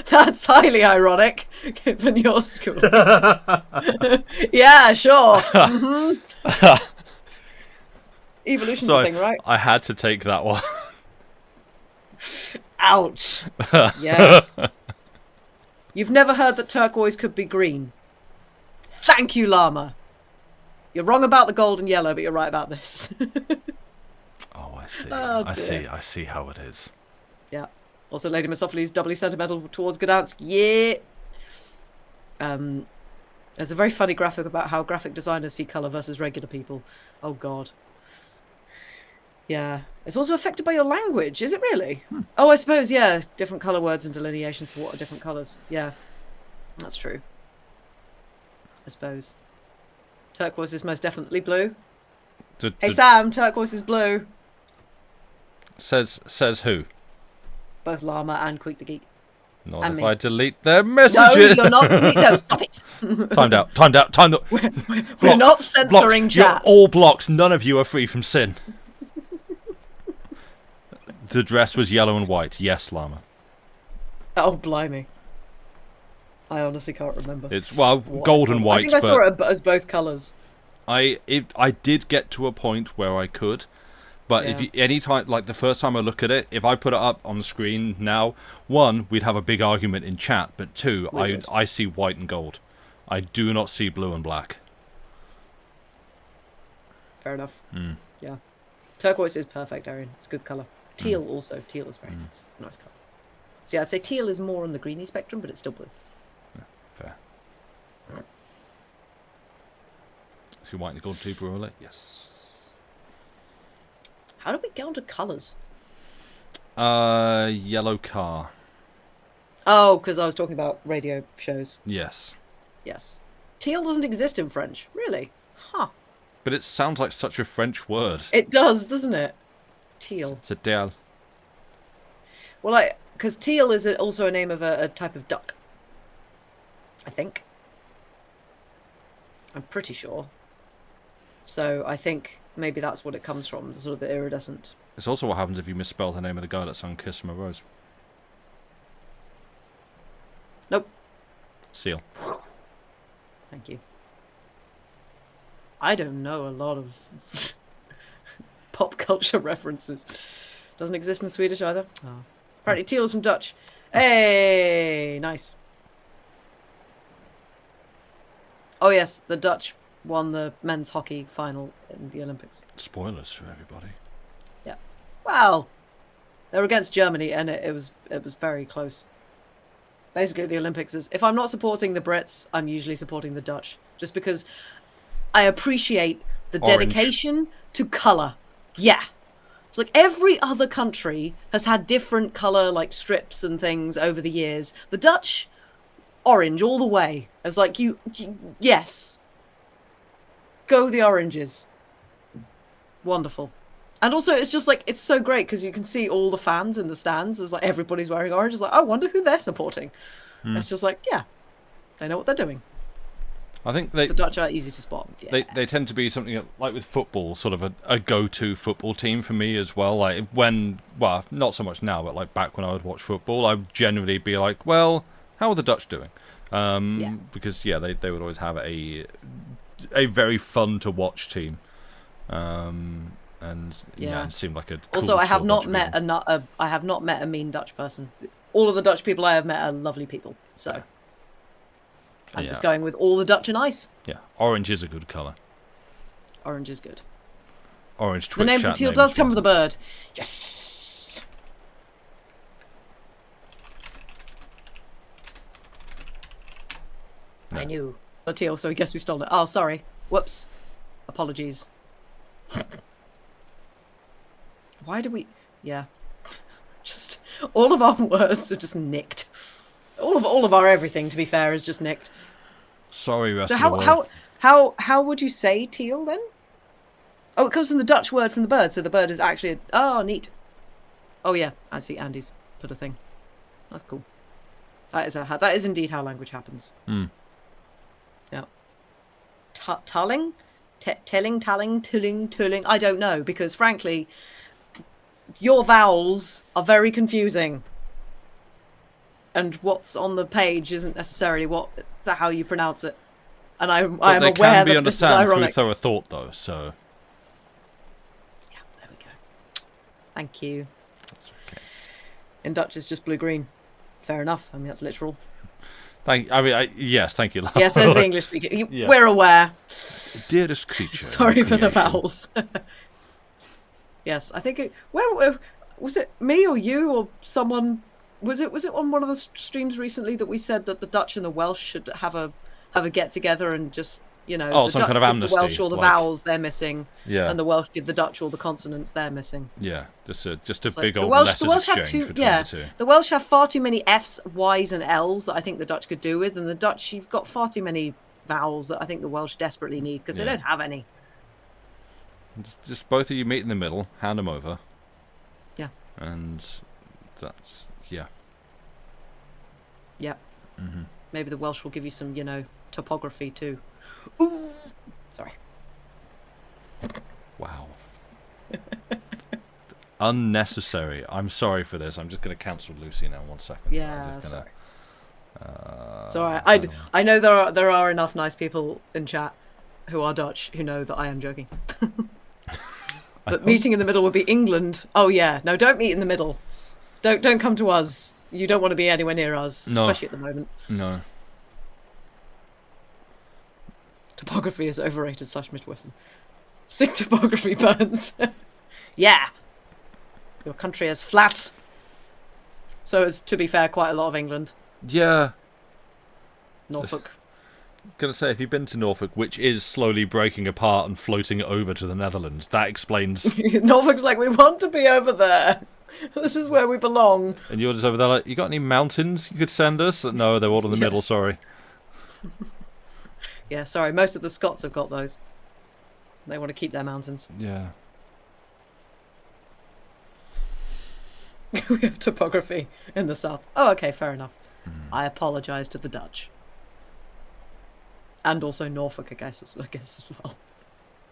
That's highly ironic, given your school. Yeah, sure. Mm-hmm. Evolution's a thing, right? I had to take that one. Ouch. Yeah. You've never heard that turquoise could be green. Thank you, llama. You're wrong about the gold and yellow, but you're right about this. Oh, I see. Oh, I see how it is. Yeah. Also, Lady Misopheles doubly sentimental towards Gdansk. Yeah. There's a very funny graphic about how graphic designers see colour versus regular people. Oh, God. Yeah. It's also affected by your language. Is it really? Oh, I suppose, yeah. Different colour words and delineations for what are different colours. Yeah. That's true. I suppose. Turquoise is most definitely blue. Hey, Sam, turquoise is blue. Says who? Both Llama and Queek the Geek. Not and if me. I delete their messages. No, you're not. No, stop it. Timed out. We're not censoring blocked. chat. You're all blocked. None of you are free from sin. The dress was yellow and white. Yes, Llama. Oh, blimey. I honestly can't remember. It's, well, gold and white. I think I saw it as both colours. I did get to a point where I could, but Yeah. if you, any time, like the first time I look at it, if I put it up on the screen now, one, we'd have a big argument in chat, but two, I see white and gold. I do not see blue and black. Fair enough. Yeah. Turquoise is perfect, Arian. It's a good colour. Teal also. Teal is very nice. Nice colour. So yeah, I'd say teal is more on the greeny spectrum, but it's still blue. Yeah, fair. See white and gold too, Barolo? Yes. How did we get onto colours? Yellow car. Oh, because I was talking about radio shows. Yes. Yes. Teal doesn't exist in French. Really? Huh. But it sounds like such a French word. It does, doesn't it? Teal. C'est teal. Well, because teal is also a name of a type of duck. I think. I'm pretty sure. So I think maybe that's what it comes from, the sort of the iridescent. It's also what happens if you misspell the name of the guy that sung Kiss from a Rose. Nope. Seal. Thank you. I don't know a lot of pop culture references. Doesn't exist in Swedish either. Oh. Apparently teal is from Dutch. Hey, nice. Oh yes, the Dutch won the men's hockey final in the Olympics. Spoilers for everybody. Yeah. Well, they were against Germany, and it was very close. Basically, the Olympics is, if I'm not supporting the Brits, I'm usually supporting the Dutch, just because I appreciate the dedication to colour. Yeah. It's like every other country has had different colour, like, strips and things over the years. The Dutch, orange all the way. It's like, yes. Go the oranges. Wonderful. And also, it's just like, it's so great because you can see all the fans in the stands. It's like everybody's wearing orange. It's like, I wonder who they're supporting. It's just like, yeah, they know what they're doing. I think the Dutch are easy to spot. Yeah. They tend to be something like with football, sort of a go-to football team for me as well. Like when, well, not so much now, but like back when I would watch football, I would generally be like, well, how are the Dutch doing? Because they would always have a very fun to watch team, and it seemed like a cool, also I have not met I have not met a mean Dutch person. All of the Dutch people I have met are lovely people. So. I'm just going with all the Dutch and ice. Yeah, orange is a good colour. Orange is good. Orange Twitch. The name for teal does come from the bird. Yes. No. I knew the teal, so I guess we stole it. Oh, sorry. Whoops. Apologies. Why do we? Yeah. Just all of our words are just nicked. All of our everything, to be fair, is just nicked. Sorry, rest so of the world. how would you say teal then? Oh, it comes from the Dutch word from the bird, so the bird is actually oh, neat. Oh yeah, I see. Andy's put a thing. That's cool. That is indeed how language happens. Yeah. Tulling, tulling. I don't know because frankly, your vowels are very confusing. And what's on the page isn't necessarily how you pronounce it. And I'm aware that this is ironic. They can be understood through thorough thought, though, so... Yeah, there we go. Thank you. That's okay. In Dutch, it's just blue-green. Fair enough. I mean, that's literal. Yes, thank you. Yes, as the English speaker. We're aware. Dearest creature. Sorry for the vowels. Yes, I think where was it me or you or someone... Was it on one of the streams recently that we said that the Dutch and the Welsh should have a get together and just the some Dutch kind of amnesty, the Welsh all the vowels they're missing, and the Welsh give the Dutch all the consonants they're missing. Yeah, just a big old letters exchange between the two. The Welsh have far too many F's, Y's, and L's that I think the Dutch could do with, and the Dutch you've got far too many vowels that I think the Welsh desperately need because they don't have any. Just both of you meet in the middle, hand them over. Yeah. And that's. Yeah. Yeah. Mm-hmm. Maybe the Welsh will give you some, topography too. Ooh! Sorry. Wow. Unnecessary. I'm sorry for this. I'm just going to cancel Lucy now. 1 second. Yeah, sorry. It's alright. I know there are enough nice people in chat who are Dutch who know that I am joking. But meeting in the middle would be England. Oh yeah. No, don't meet in the middle. Don't come to us. You don't want to be anywhere near us, especially at the moment. No. Topography is overrated / Midwestern. Sick topography burns. Yeah. Your country is flat. So is, to be fair, quite a lot of England. Yeah. Norfolk. Gonna say, if you've been to Norfolk, which is slowly breaking apart and floating over to the Netherlands, that explains... Norfolk's like, we want to be over there. This is where we belong. And you're just over there like, you got any mountains you could send us? No, they're all in the middle, sorry. Yeah, sorry, most of the Scots have got those. They want to keep their mountains. Yeah. We have topography in the south. Oh, okay, fair enough. I apologise to the Dutch. And also Norfolk, I guess as well.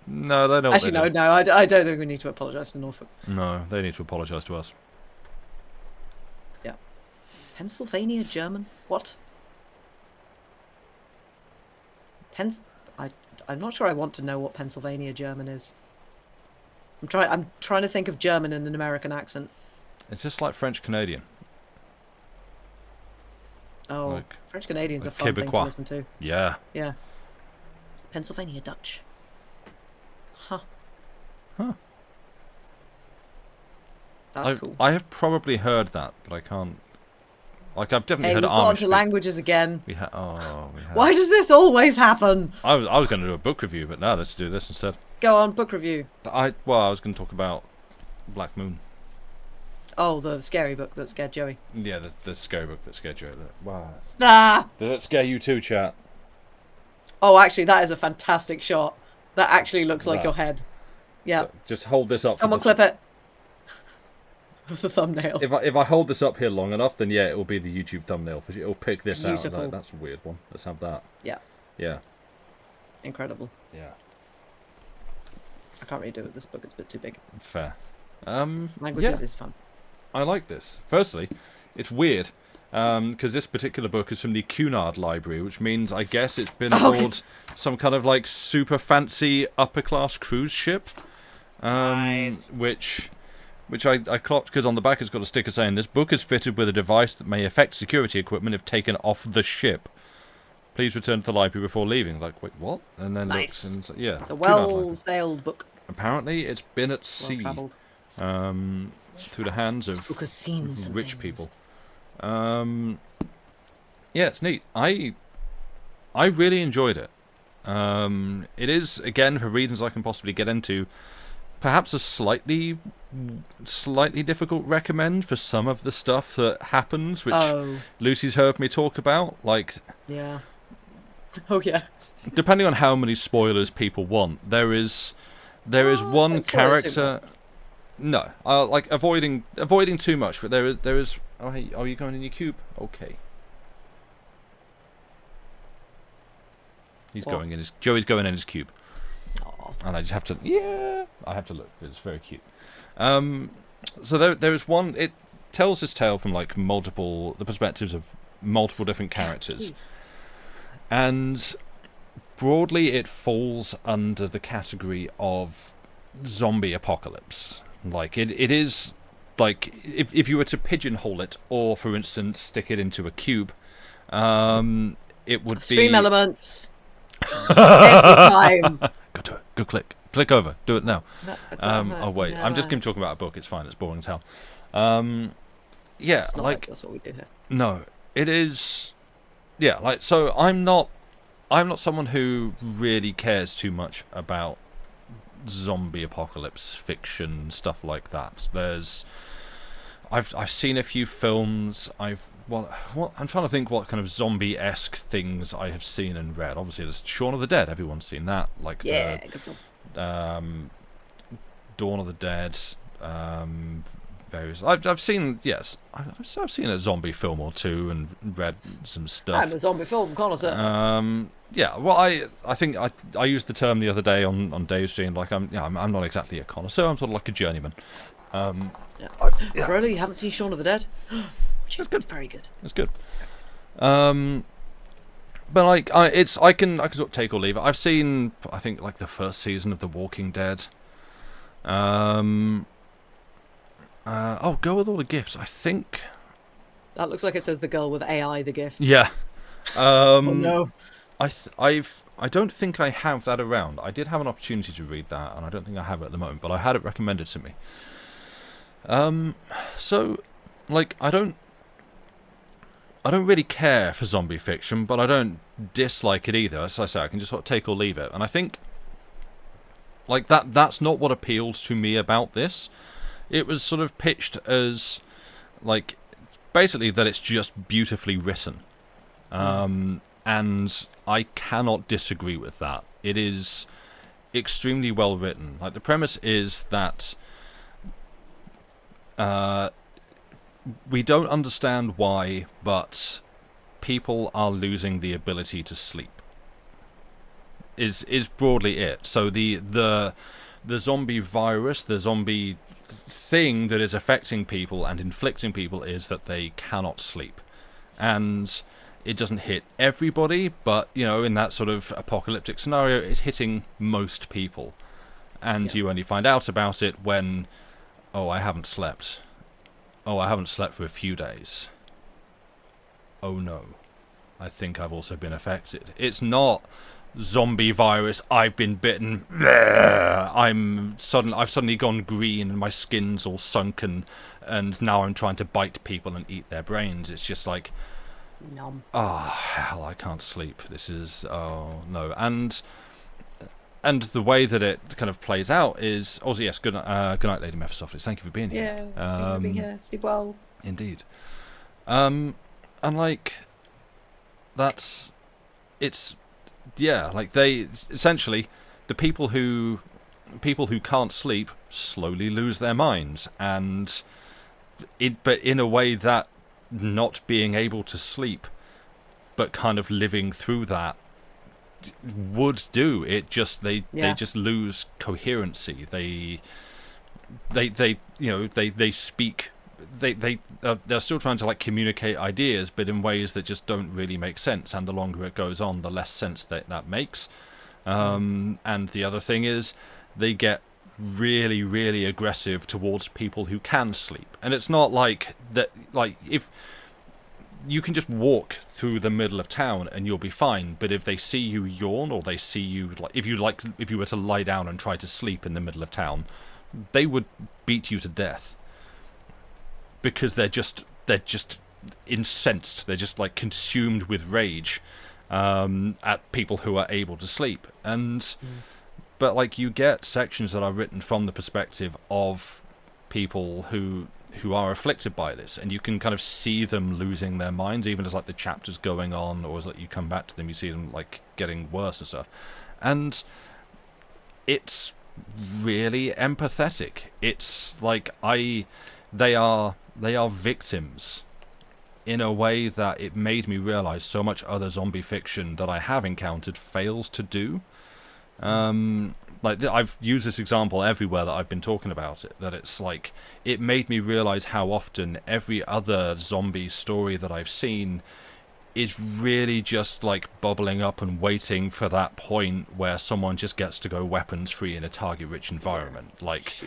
No, they don't. Actually, no, I don't think we need to apologise to Norfolk. No, they need to apologise to us. Yeah. Pennsylvania German? What? I'm not sure I want to know what Pennsylvania German is. I'm trying to think of German in an American accent. It's just like French Canadian. Oh, like, French Canadian's like a fun Quebecois. thing to listen to. Yeah. Yeah. Pennsylvania Dutch. Huh. Huh. That's cool. I have probably heard that, but I can't. Like, I've definitely heard we've Amish. Gone to languages again. We have. Why does this always happen? I was going to do a book review, but no, let's do this instead. Go on, book review. I was going to talk about Black Moon. Oh, the scary book that scared Joey. Yeah, the scary book that scared Joey. Wow. Ah! Did it scare you too, chat? Oh, actually, that is a fantastic shot. That actually looks like your head. Yeah. Just hold this up. Someone clip it. With the thumbnail. If I hold this up here long enough, then yeah, it will be the YouTube thumbnail. It'll pick this Beautiful. out. That's a weird one. Let's have that. Yeah. Yeah. Incredible. Yeah. I can't really do it with this book. It's a bit too big. Fair. Languages is fun. I like this. Firstly, it's weird because this particular book is from the Cunard Library, which means I guess it's been aboard some kind of like super fancy upper class cruise ship. Nice. Which I clocked because on the back it's got a sticker saying this book is fitted with a device that may affect security equipment if taken off the ship. Please return to the library before leaving. Like, wait, what? And then looks and yeah, it's a well-sailed book. Apparently, it's been at sea, through the hands of book has seen some rich things. people. Yeah, it's neat. I really enjoyed it. It is, again, for reasons I can possibly get into, perhaps a slightly difficult recommend for some of the stuff that happens, which Lucy's heard me talk about. Like, yeah. Oh yeah. Depending on how many spoilers people want, there is one character. No, like avoiding too much, but there is. Oh, hey, are you going in your cube? Okay. Joey's going in his cube. Aww. And I just have to. Yeah, I have to look. It's very cute. So there is one. It tells this tale from like the perspectives of multiple different characters. And broadly, it falls under the category of zombie apocalypse. Like, it is, like, if you were to pigeonhole it, or, for instance, stick it into a cube, it would be... Stream elements. Every time. Go do it. Go click. Click over. Do it now. No, wait. no. I'm just going to talk about a book. It's fine. It's boring as hell. Yeah, it's not like... That's what we do here. No. It is... Yeah, like, so I'm not someone who really cares too much about zombie apocalypse fiction, stuff like that. I've seen a few films. I'm trying to think what kind of zombie-esque things I have seen and read. Obviously, there's Shaun of the Dead. Everyone's seen that. Like good film. Dawn of the Dead. Various. I've seen I've seen a zombie film or two and read some stuff. I'm a zombie film connoisseur. Yeah, well, I think I used the term the other day on Dave's stream. Like, I'm not exactly a connoisseur. I'm sort of like a journeyman. Really, you haven't seen Shaun of the Dead? It's good. It's very good. It's good. But like, I can sort of take or leave it. I've seen, I think, like the first season of The Walking Dead. Go with all the gifts. I think that looks like it says the girl with AI the gift. Yeah. Oh no. I don't think I have that around. I did have an opportunity to read that, and I don't think I have it at the moment, but I had it recommended to me. So, like, I don't really care for zombie fiction, but I don't dislike it either. As I say, I can just sort of take or leave it. And I think, like, that's not what appeals to me about this. It was sort of pitched as, like, basically that it's just beautifully written. And I cannot disagree with that. It is extremely well written. Like, the premise is that we don't understand why, but people are losing the ability to sleep. Is broadly it. So the zombie virus, the zombie thing that is affecting people and inflicting people is that they cannot sleep. And it doesn't hit everybody, but, you know, in that sort of apocalyptic scenario, it's hitting most people. and you only find out about it when, oh, I haven't slept. Oh, I haven't slept for a few days. Oh no, I think I've also been affected. It's not zombie virus, I've been bitten, I've suddenly gone green and my skin's all sunken and now I'm trying to bite people and eat their brains. It's just like, Nom. oh hell, I can't sleep. This is, oh no. And the way that it kind of plays out is also, yes, good night, Lady Mephistopheles, thank you for being here. Thank you for being here. Sleep well. Indeed. And like, like they essentially, the people who can't sleep slowly lose their minds, but in a way that not being able to sleep but kind of living through that would do. It just they just lose coherency. They speak, they're still trying to like communicate ideas, but in ways that just don't really make sense, and the longer it goes on, the less sense that makes. And the other thing is they get really, really aggressive towards people who can sleep, and it's not like that, like if you can just walk through the middle of town and you'll be fine, but if they see you yawn, or they see you if you were to lie down and try to sleep in the middle of town, they would beat you to death, because they're just incensed. They're just like consumed with rage at people who are able to sleep. And but like, you get sections that are written from the perspective of people who are afflicted by this, and you can kind of see them losing their minds, even as like the chapter's going on, or as like you come back to them, you see them like getting worse and stuff. And it's really empathetic. It's like they are victims in a way that it made me realize so much other zombie fiction that I have encountered fails to do. Like, I've used this example everywhere that I've been talking about it, that it's like, it made me realize how often every other zombie story that I've seen is really just like bubbling up and waiting for that point where someone just gets to go weapons free in a target rich environment. Like,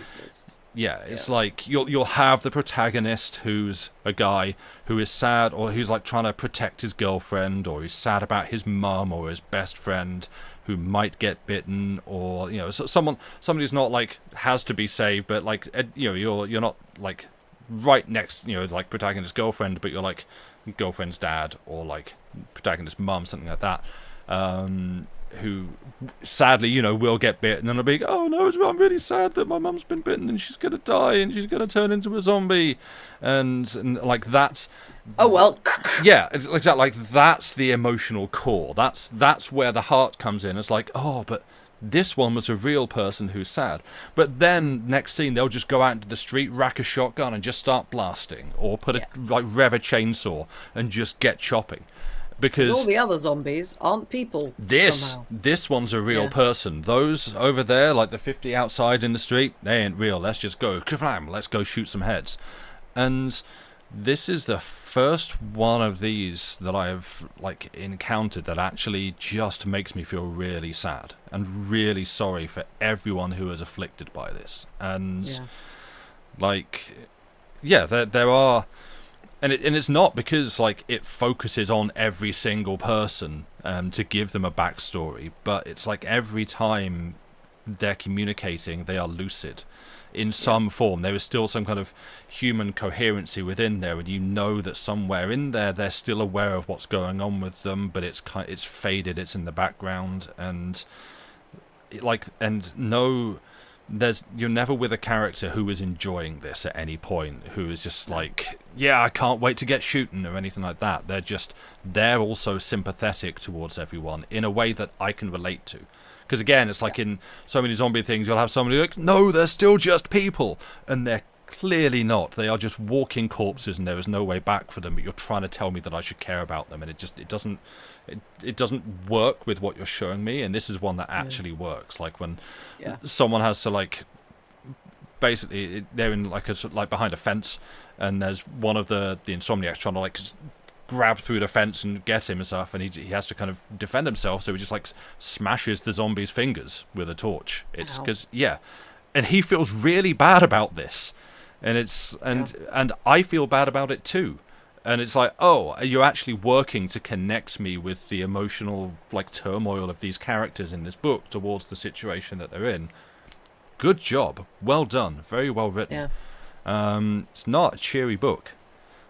it's like you'll have the protagonist who's a guy who is sad, or who's like trying to protect his girlfriend, or he's sad about his mum or his best friend who might get bitten, or somebody who's not like has to be saved, but like you're not like right next like protagonist's girlfriend, but you're like girlfriend's dad, or like protagonist's mum, something like that, who sadly will get bit, and then I'll be like, oh no, I'm really sad that my mum's been bitten and she's gonna die and she's gonna turn into a zombie, and like that's exactly, like that's the emotional core, that's where the heart comes in. It's like, oh, but this one was a real person who's sad. But then next scene they'll just go out into the street, rack a shotgun and just start blasting, or rev a chainsaw and just get chopping. Because all the other zombies aren't people. This one's a real person. Those over there, like the 50 outside in the street, they ain't real. Let's just go, let's go shoot some heads. And this is the first one of these that I've like encountered that actually just makes me feel really sad and really sorry for everyone who is afflicted by this. And there are. And it's not because like it focuses on every single person to give them a backstory, but it's like every time they're communicating, they are lucid in some form. There is still some kind of human coherency within there, and that somewhere in there they're still aware of what's going on with them, but it's faded, it's in the background, and you're never with a character who is enjoying this at any point, who is just like, I can't wait to get shooting, or anything like that. They're also sympathetic towards everyone in a way that I can relate to. Because again, it's like in so many zombie things, you'll have somebody like, no, they're still just people, and they're clearly not. They are just walking corpses, and there is no way back for them, but you're trying to tell me that I should care about them, and it doesn't work with what you're showing me. And this is one that actually works. Like when someone has to like, basically they're in like behind a fence, and there's one of the insomniacs trying to like grab through the fence and get him and stuff, and he has to kind of defend himself, so he just like smashes the zombie's fingers with a torch. It's because and he feels really bad about this, and and I feel bad about it too. And it's like, oh, you're actually working to connect me with the emotional like turmoil of these characters in this book towards the situation that they're in. Good job, well done, very well written. It's not a cheery book.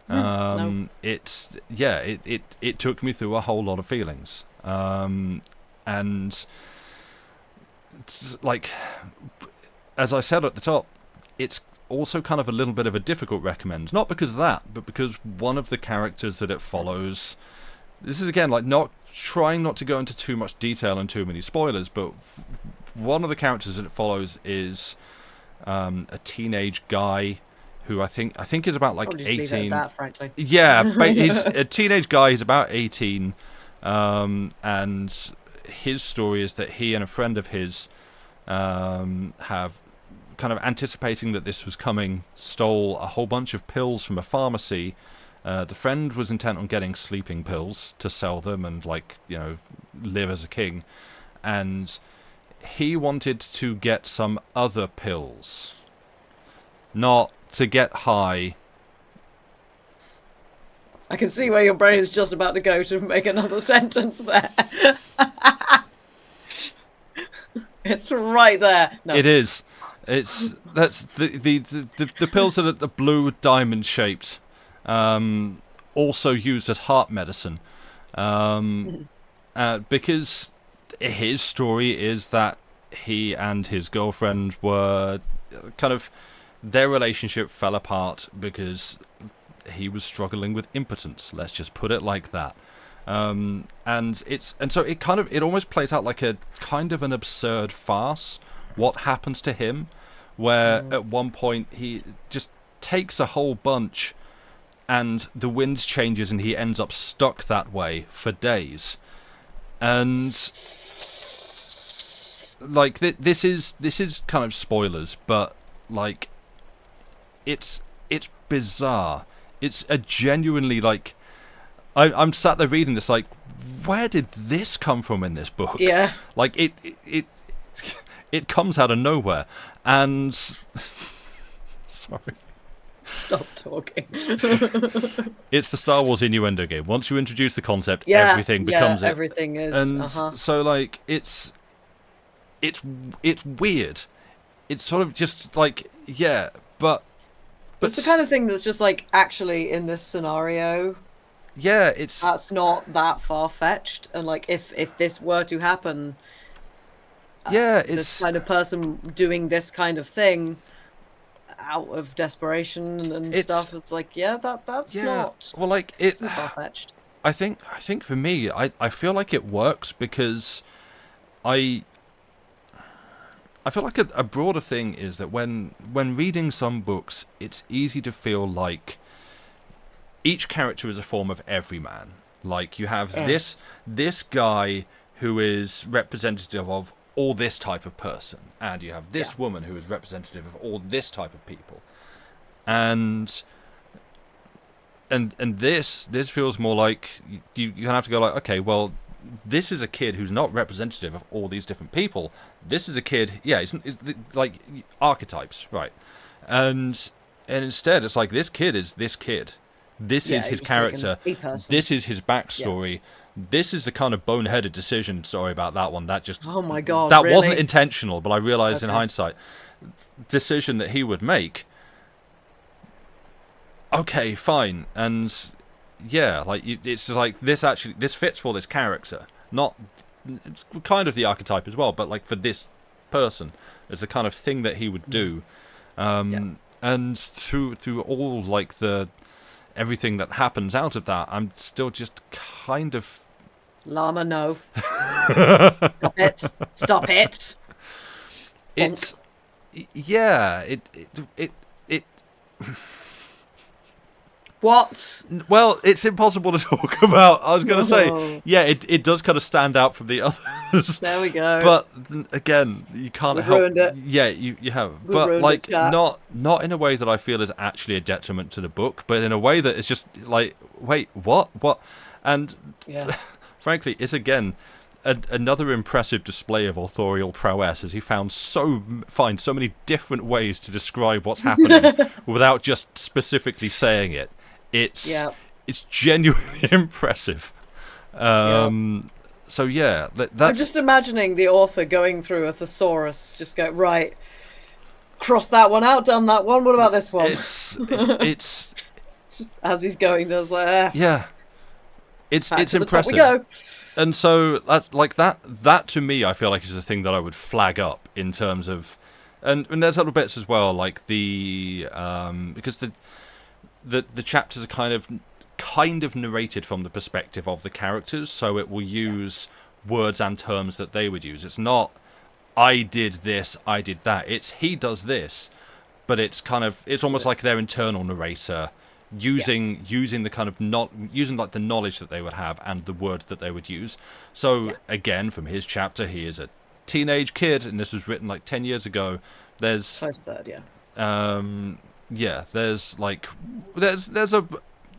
No. It took me through a whole lot of feelings, and it's like, as I said at the top, it's also kind of a little bit of a difficult recommend, not because of that, but because one of the characters that it follows, this is again like not trying not to go into too much detail and too many spoilers, but one of the characters that it follows is a teenage guy who I think is about like 18. Leave it at that, frankly. Yeah, but he's a teenage guy. He's about 18, and his story is that he and a friend of his have, kind of anticipating that this was coming, stole a whole bunch of pills from a pharmacy. The friend was intent on getting sleeping pills to sell them and live as a king, and he wanted to get some other pills, not to get high. I can see where your brain is just about to go to make another sentence there. It's right there. No. It is. That's the pills that are the blue diamond shaped, also used as heart medicine, because his story is that he and his girlfriend were kind of, their relationship fell apart because he was struggling with impotence. Let's just put it like that. And so it almost plays out like a kind of an absurd farce. What happens to him, where at one point he just takes a whole bunch and the wind changes and he ends up stuck that way for days. And like this is kind of spoilers, but like it's bizarre. It's a genuinely like, I'm sat there reading this like, where did this come from in this book? Yeah. Like it comes out of nowhere, and sorry. Stop talking. It's the Star Wars innuendo game. Once you introduce the concept, everything becomes it. Everything is. And so like it's weird. It's sort of just like, but it's the kind of thing that's just like, actually in this scenario, that's not that far-fetched, and like if this were to happen, it's this kind of person doing this kind of thing out of desperation and stuff, it's like, that's not well, like too far-fetched. I think for me, I feel like it works because I feel like a broader thing is that when reading some books, it's easy to feel like each character is a form of everyman. Like you have this guy who is representative of all this type of person, and you have this woman who is representative of all this type of people, and this feels more like you have to go like, okay, well, this is a kid who's not representative of all these different people. This is a kid, it's like archetypes, right? And instead, it's like, this kid is this kid. This is his character. This is his backstory. Yeah. This is the kind of boneheaded decision. Sorry about that one. That just, oh my god, that really? Wasn't intentional, but I realized in hindsight, decision that he would make. Okay, fine, and like it's like this fits for this character, not kind of the archetype as well, but like for this person, it's the kind of thing that he would do, and through all like everything that happens out of that, I'm still just kind of Llama, no. Stop it. It's it What? Well, it's impossible to talk about. I was going to say, yeah, it does kind of stand out from the others. There we go. But again, you can't We've help. ruined it. Yeah, you have. We've but ruined like, it, chat. not in a way that I feel is actually a detriment to the book, but in a way that it's just like, wait, what? And frankly, it's again another impressive display of authorial prowess, as he finds so many different ways to describe what's happening without just specifically saying it. It's genuinely impressive. So yeah, that's... I'm just imagining the author going through a thesaurus, just go, right, cross that one out, done that one, what about this one? It's just as he's going, does like, yeah, it's impressive. We go. And so that's like that to me, I feel like is a thing that I would flag up in terms of, and there's other bits as well, like the because the chapters are kind of narrated from the perspective of the characters, so it will use words and terms that they would use. It's not I did this, I did that. It's he does this, but it's almost like their internal narrator using the kind of using like the knowledge that they would have and the words that they would use. So again, from his chapter, he is a teenage kid, and this was written like 10 years ago. There's Close third, there's like there's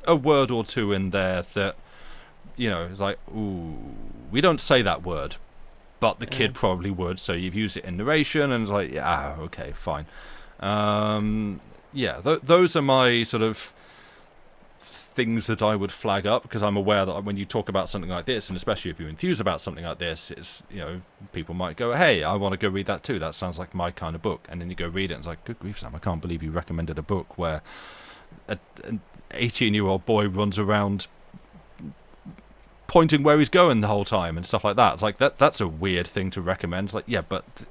a word or two in there that, you know, it's like, ooh, we don't say that word, but the kid probably would, so you've used it in narration, and it's like, yeah, okay, fine. Those are my sort of things that I would flag up, because I'm aware that when you talk about something like this, and especially if you're enthused about something like this, it's, you know, people might go, hey, I want to go read that too, that sounds like my kind of book, and then you go read it and it's like, good grief, Sam, I can't believe you recommended a book where an 18-year-old boy runs around pointing where he's going the whole time and stuff like that. It's like that's a weird thing to recommend. It's like, yeah, but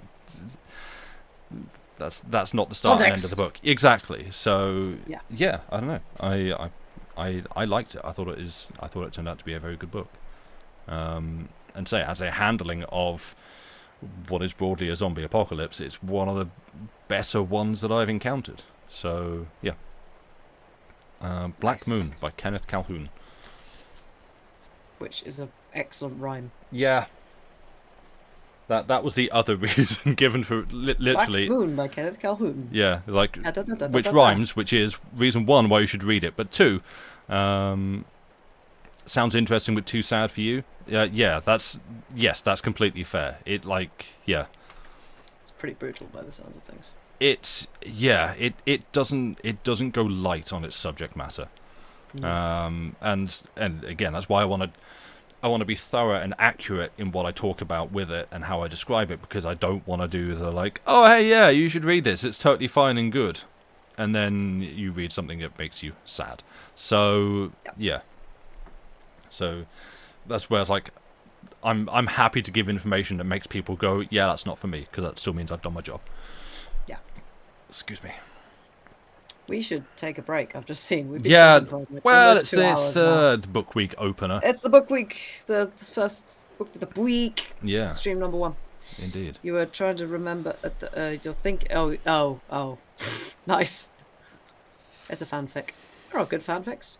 that's not the start and end of the book. Exactly. So yeah, I don't know. I liked it. I thought it turned out to be a very good book. And say, as a handling of what is broadly a zombie apocalypse, it's one of the better ones that I've encountered. So yeah. Black Moon by Kenneth Calhoun. Which is an excellent rhyme. Yeah. That was the other reason given for literally. Black Moon by Kenneth Calhoun. Yeah, like which rhymes, which is reason one why you should read it, but two, sounds interesting but too sad for you. That's completely fair. It it's pretty brutal by the sounds of things. It doesn't go light on its subject matter. And again, that's why I want to be thorough and accurate in what I talk about with it and how I describe it, because I don't want to do the like, oh hey, yeah, you should read this, it's totally fine and good, and then you read something that makes you sad. So yeah, so that's where it's like, I'm happy to give information that makes people go, yeah, that's not for me, because that still means I've done my job. Yeah. Excuse me. We should take a break. I've just seen. We've been well, it's the book week opener. It's the book week, the first book of the week. Yeah. Stream number 1. Indeed. You were trying to remember. You'll think. Oh. Nice. It's a fanfic. They're all good fanfics.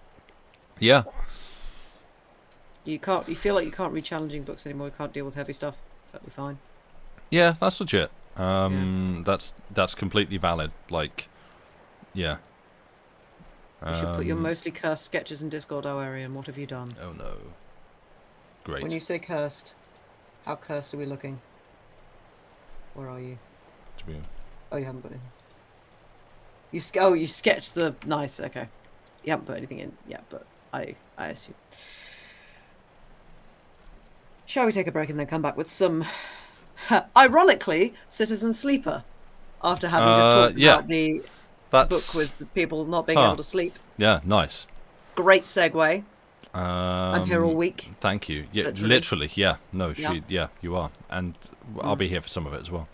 Yeah. You feel like you can't read challenging books anymore. You can't deal with heavy stuff. Totally fine. Yeah, that's legit. That's completely valid. Like. Yeah. You should put your mostly cursed sketches in Discord, Arian. What have you done? Oh no. Great. When you say cursed, how cursed are we looking? Where are you? Oh, you haven't put it in. You sketched the... Nice, okay. You haven't put anything in yet, but I assume. Shall we take a break and then come back with some... ironically, Citizen Sleeper. After having just talked about the... book with the people not being able to sleep. Yeah, nice. Great segue. I'm here all week. Thank you. Yeah, literally. Yeah. No, you are, and I'll be here for some of it as well.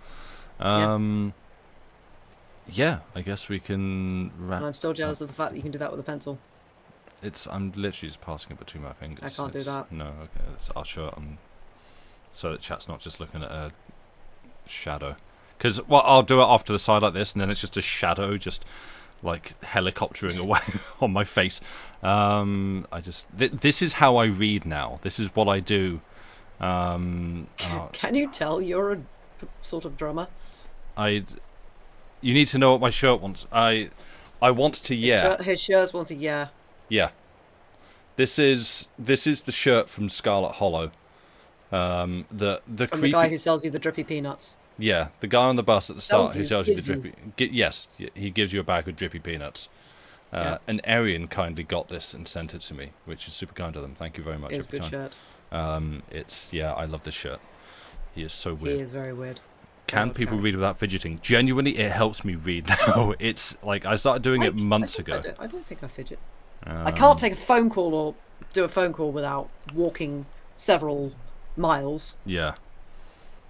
Yeah, I guess we can wrap. And I'm still jealous of the fact that you can do that with a pencil. I'm literally just passing it between my fingers. I can't do that. No, okay. I'll show it on, so that chat's not just looking at a shadow. Because I'll do it off to the side like this, and then it's just a shadow just like helicoptering away on my face. This is how I read now. This is what I do. Can you tell you're a sort of drummer? You need to know what my shirt wants. I want to His shirts wants a yeah. Yeah. This is the shirt from Scarlet Hollow. The from the guy who sells you the drippy peanuts. Yeah, the guy on the bus at the start who sells you the drippy. Yes, he gives you a bag of drippy peanuts. And Arian kindly got this and sent it to me, which is super kind of them. Thank you very much. It's a good shirt. I love this shirt. He is so weird. He is very weird. Can people read without fidgeting? Genuinely, it helps me read now. It's like I started doing it months ago. I don't think I fidget. I can't take a phone call or do a phone call without walking several miles. Yeah.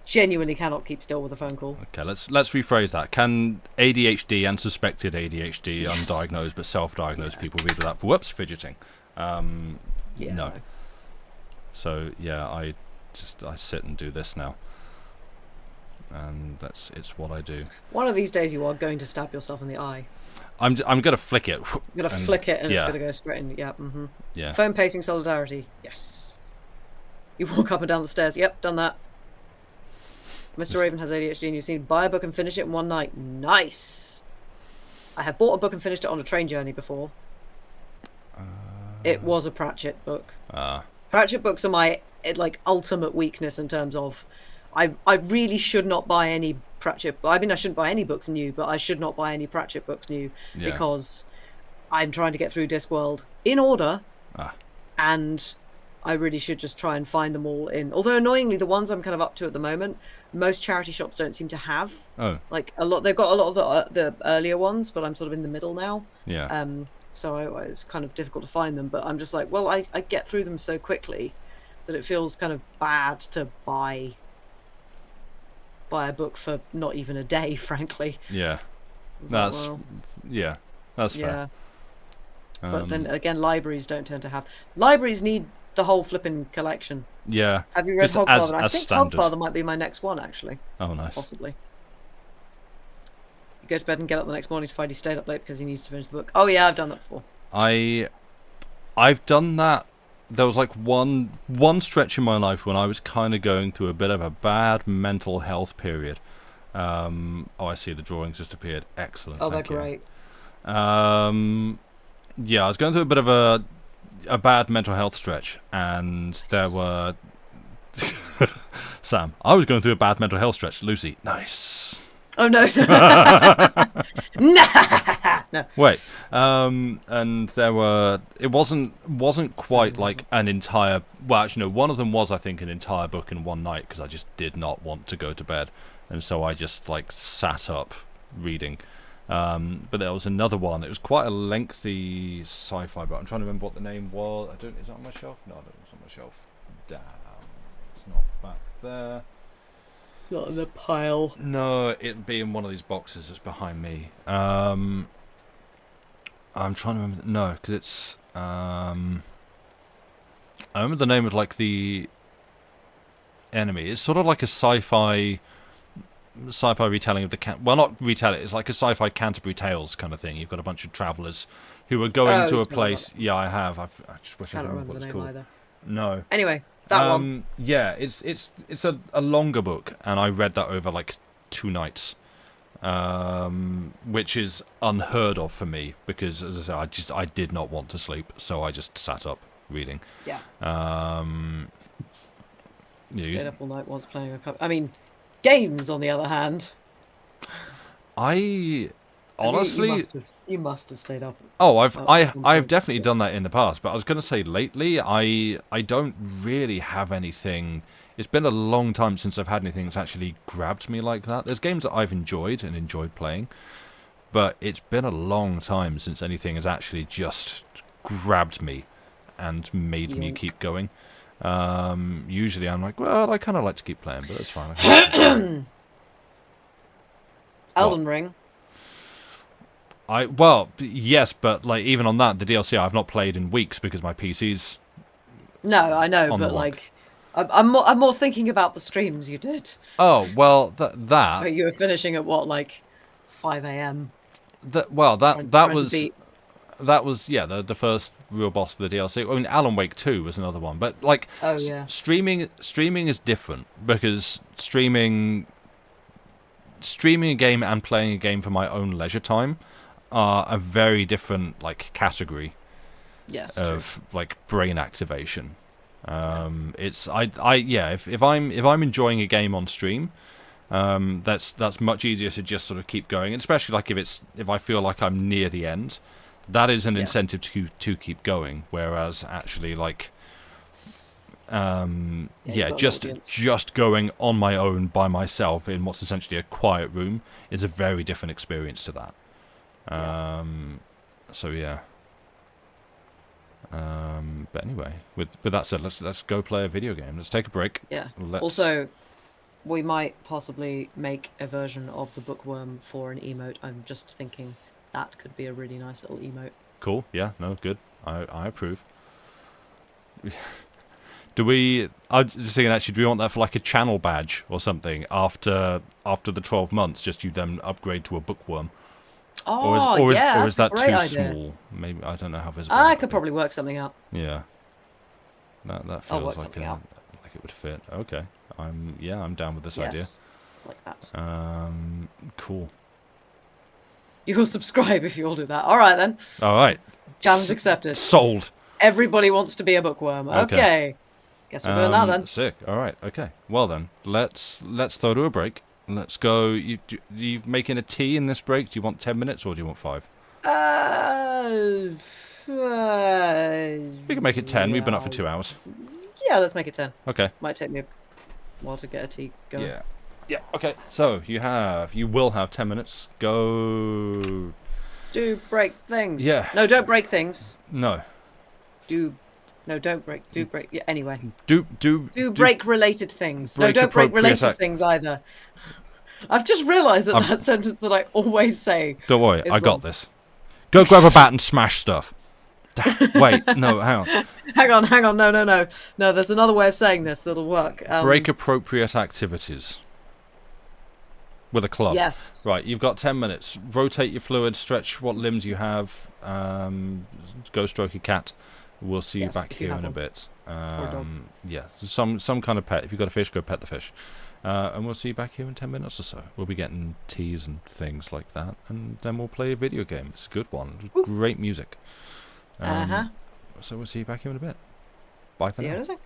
Genuinely cannot keep still with a phone call. Okay, let's rephrase that. Can ADHD and suspected ADHD, undiagnosed but self-diagnosed people read without fidgeting? No. So yeah, I sit and do this now, and it's what I do. One of these days, you are going to stab yourself in the eye. I'm gonna flick it. You're gonna flick it, and it's gonna go straight in. Yeah. Mm-hmm. Yeah. Phone pacing solidarity. Yes. You walk up and down the stairs. Yep, done that. Mr. Raven has ADHD, and you've seen buy a book and finish it in one night. Nice. I have bought a book and finished it on a train journey before. It was a Pratchett book. Pratchett books are my ultimate weakness in terms of, I really should not buy any Pratchett. I mean, I shouldn't buy any books new, but I should not buy any Pratchett books new because I'm trying to get through Discworld in order, and I really should just try and find them all in. Although annoyingly, the ones I'm kind of up to at the moment, most charity shops don't seem to have. Like a lot. They've got a lot of the earlier ones, but I'm sort of in the middle now. Yeah. So it's kind of difficult to find them. But I'm just like, well, I get through them so quickly that it feels kind of bad to buy a book for not even a day, frankly. Yeah. That's fair. But then again, libraries don't tend to have. Libraries need the whole flipping collection. Yeah. Have you read Hogfather? I think standard. Hogfather might be my next one, actually. Oh, nice. Possibly. You go to bed and get up the next morning to find he stayed up late because he needs to finish the book. Oh yeah, I've done that before. I've done that. There was like one stretch in my life when I was kind of going through a bit of a bad mental health period. I see the drawings just appeared. Excellent. Oh, they're great. Yeah, I was going through a bit of a bad mental health stretch, and there were Sam. I was going through a bad mental health stretch. Lucy, nice. Oh no. No. Wait. And there were. It wasn't quite like an entire. Well, actually, no. One of them was, I think, an entire book in one night because I just did not want to go to bed, and so I just like sat up reading. But there was another one. It was quite a lengthy sci-fi book. I'm trying to remember what the name was. Is it on my shelf? No, I don't think it's on my shelf. Damn, it's not back there. It's not in the pile. No, it'd be in one of these boxes that's behind me. I'm trying to remember. No, because it's. I remember the name of like the enemy. It's sort of like a sci-fi retelling of the well, not retelling. It's like a sci-fi Canterbury Tales kind of thing. You've got a bunch of travellers who are going to a place. Yeah, I have. I just wish I remember what it's called. Either. No. Anyway. That one. Yeah, it's a longer book, and I read that over like 2 nights, which is unheard of for me because, as I say, I did not want to sleep, so I just sat up reading. Yeah. Stayed up all night once playing a couple. I mean, games on the other hand. Honestly, you must have stayed up. Oh, I've definitely done that in the past, but I was going to say lately, I don't really have anything. It's been a long time since I've had anything that's actually grabbed me like that. There's games that I've enjoyed playing, but it's been a long time since anything has actually just grabbed me and made me keep going. Usually I'm like, well, I kind of like to keep playing, but that's fine. Elden Ring. Yes, but like even on that, the DLC I've not played in weeks because my PC's. No, I know, but like, I'm more thinking about the streams you did. Oh well, that. But you were finishing at what, like 5 a.m. that was yeah the first real boss of the DLC. I mean, Alan Wake 2 was another one, but like streaming is different because streaming a game and playing a game for my own leisure time are a very different like category of like brain activation. It's if I'm enjoying a game on stream, that's much easier to just sort of keep going, and especially like if I feel like I'm near the end, that is an incentive to keep going. Whereas actually like just going on my own by myself in what's essentially a quiet room is a very different experience to that. So yeah. But anyway, with that said, let's go play a video game. Let's take a break. Yeah. Also, we might possibly make a version of the bookworm for an emote. I'm just thinking that could be a really nice little emote. Cool. Yeah. No. Good. I approve. I was just thinking, actually, do we want that for like a channel badge or something after the 12 months? Just you then upgrade to a bookworm. Oh, or is that too idea. Small? Maybe I don't know how visible. I could probably work something out. Yeah, that feels like it would fit. Okay, I'm down with this idea. Like that. Cool. You'll subscribe if you all do that. All right then. All right. Challenge accepted. Sold. Everybody wants to be a bookworm. Okay. Guess we're doing that then. Sick. All right. Okay. Well then, let's throw to a break. Let's go. You making a tea in this break? Do you want 10 minutes or do you want 5? We can make it 10. We've been up for 2 hours. Yeah, let's make it 10. Okay. Might take me a while to get a tea going. Yeah. Yeah. Okay. So you will have 10 minutes. Go. Do break things. Yeah. No, don't break things. No. No, don't break. Do break. Yeah, anyway. Do break related things. No, don't break related things either. I've just realised that sentence that I always say. Don't worry, I got this. Go grab a bat and smash stuff. Wait, no, hang on. Hang on. No. No, there's another way of saying this that'll work. Break appropriate activities. With a club. Yes. Right, you've got 10 minutes. Rotate your fluid, stretch what limbs you have. Go stroke your cat. We'll see you back here in a bit. Yeah, some kind of pet. If you've got a fish, go pet the fish. And we'll see you back here in 10 minutes or so. We'll be getting teas and things like that. And then we'll play a video game. It's a good one. Great music. So we'll see you back here in a bit. Bye for now. See you in a sec.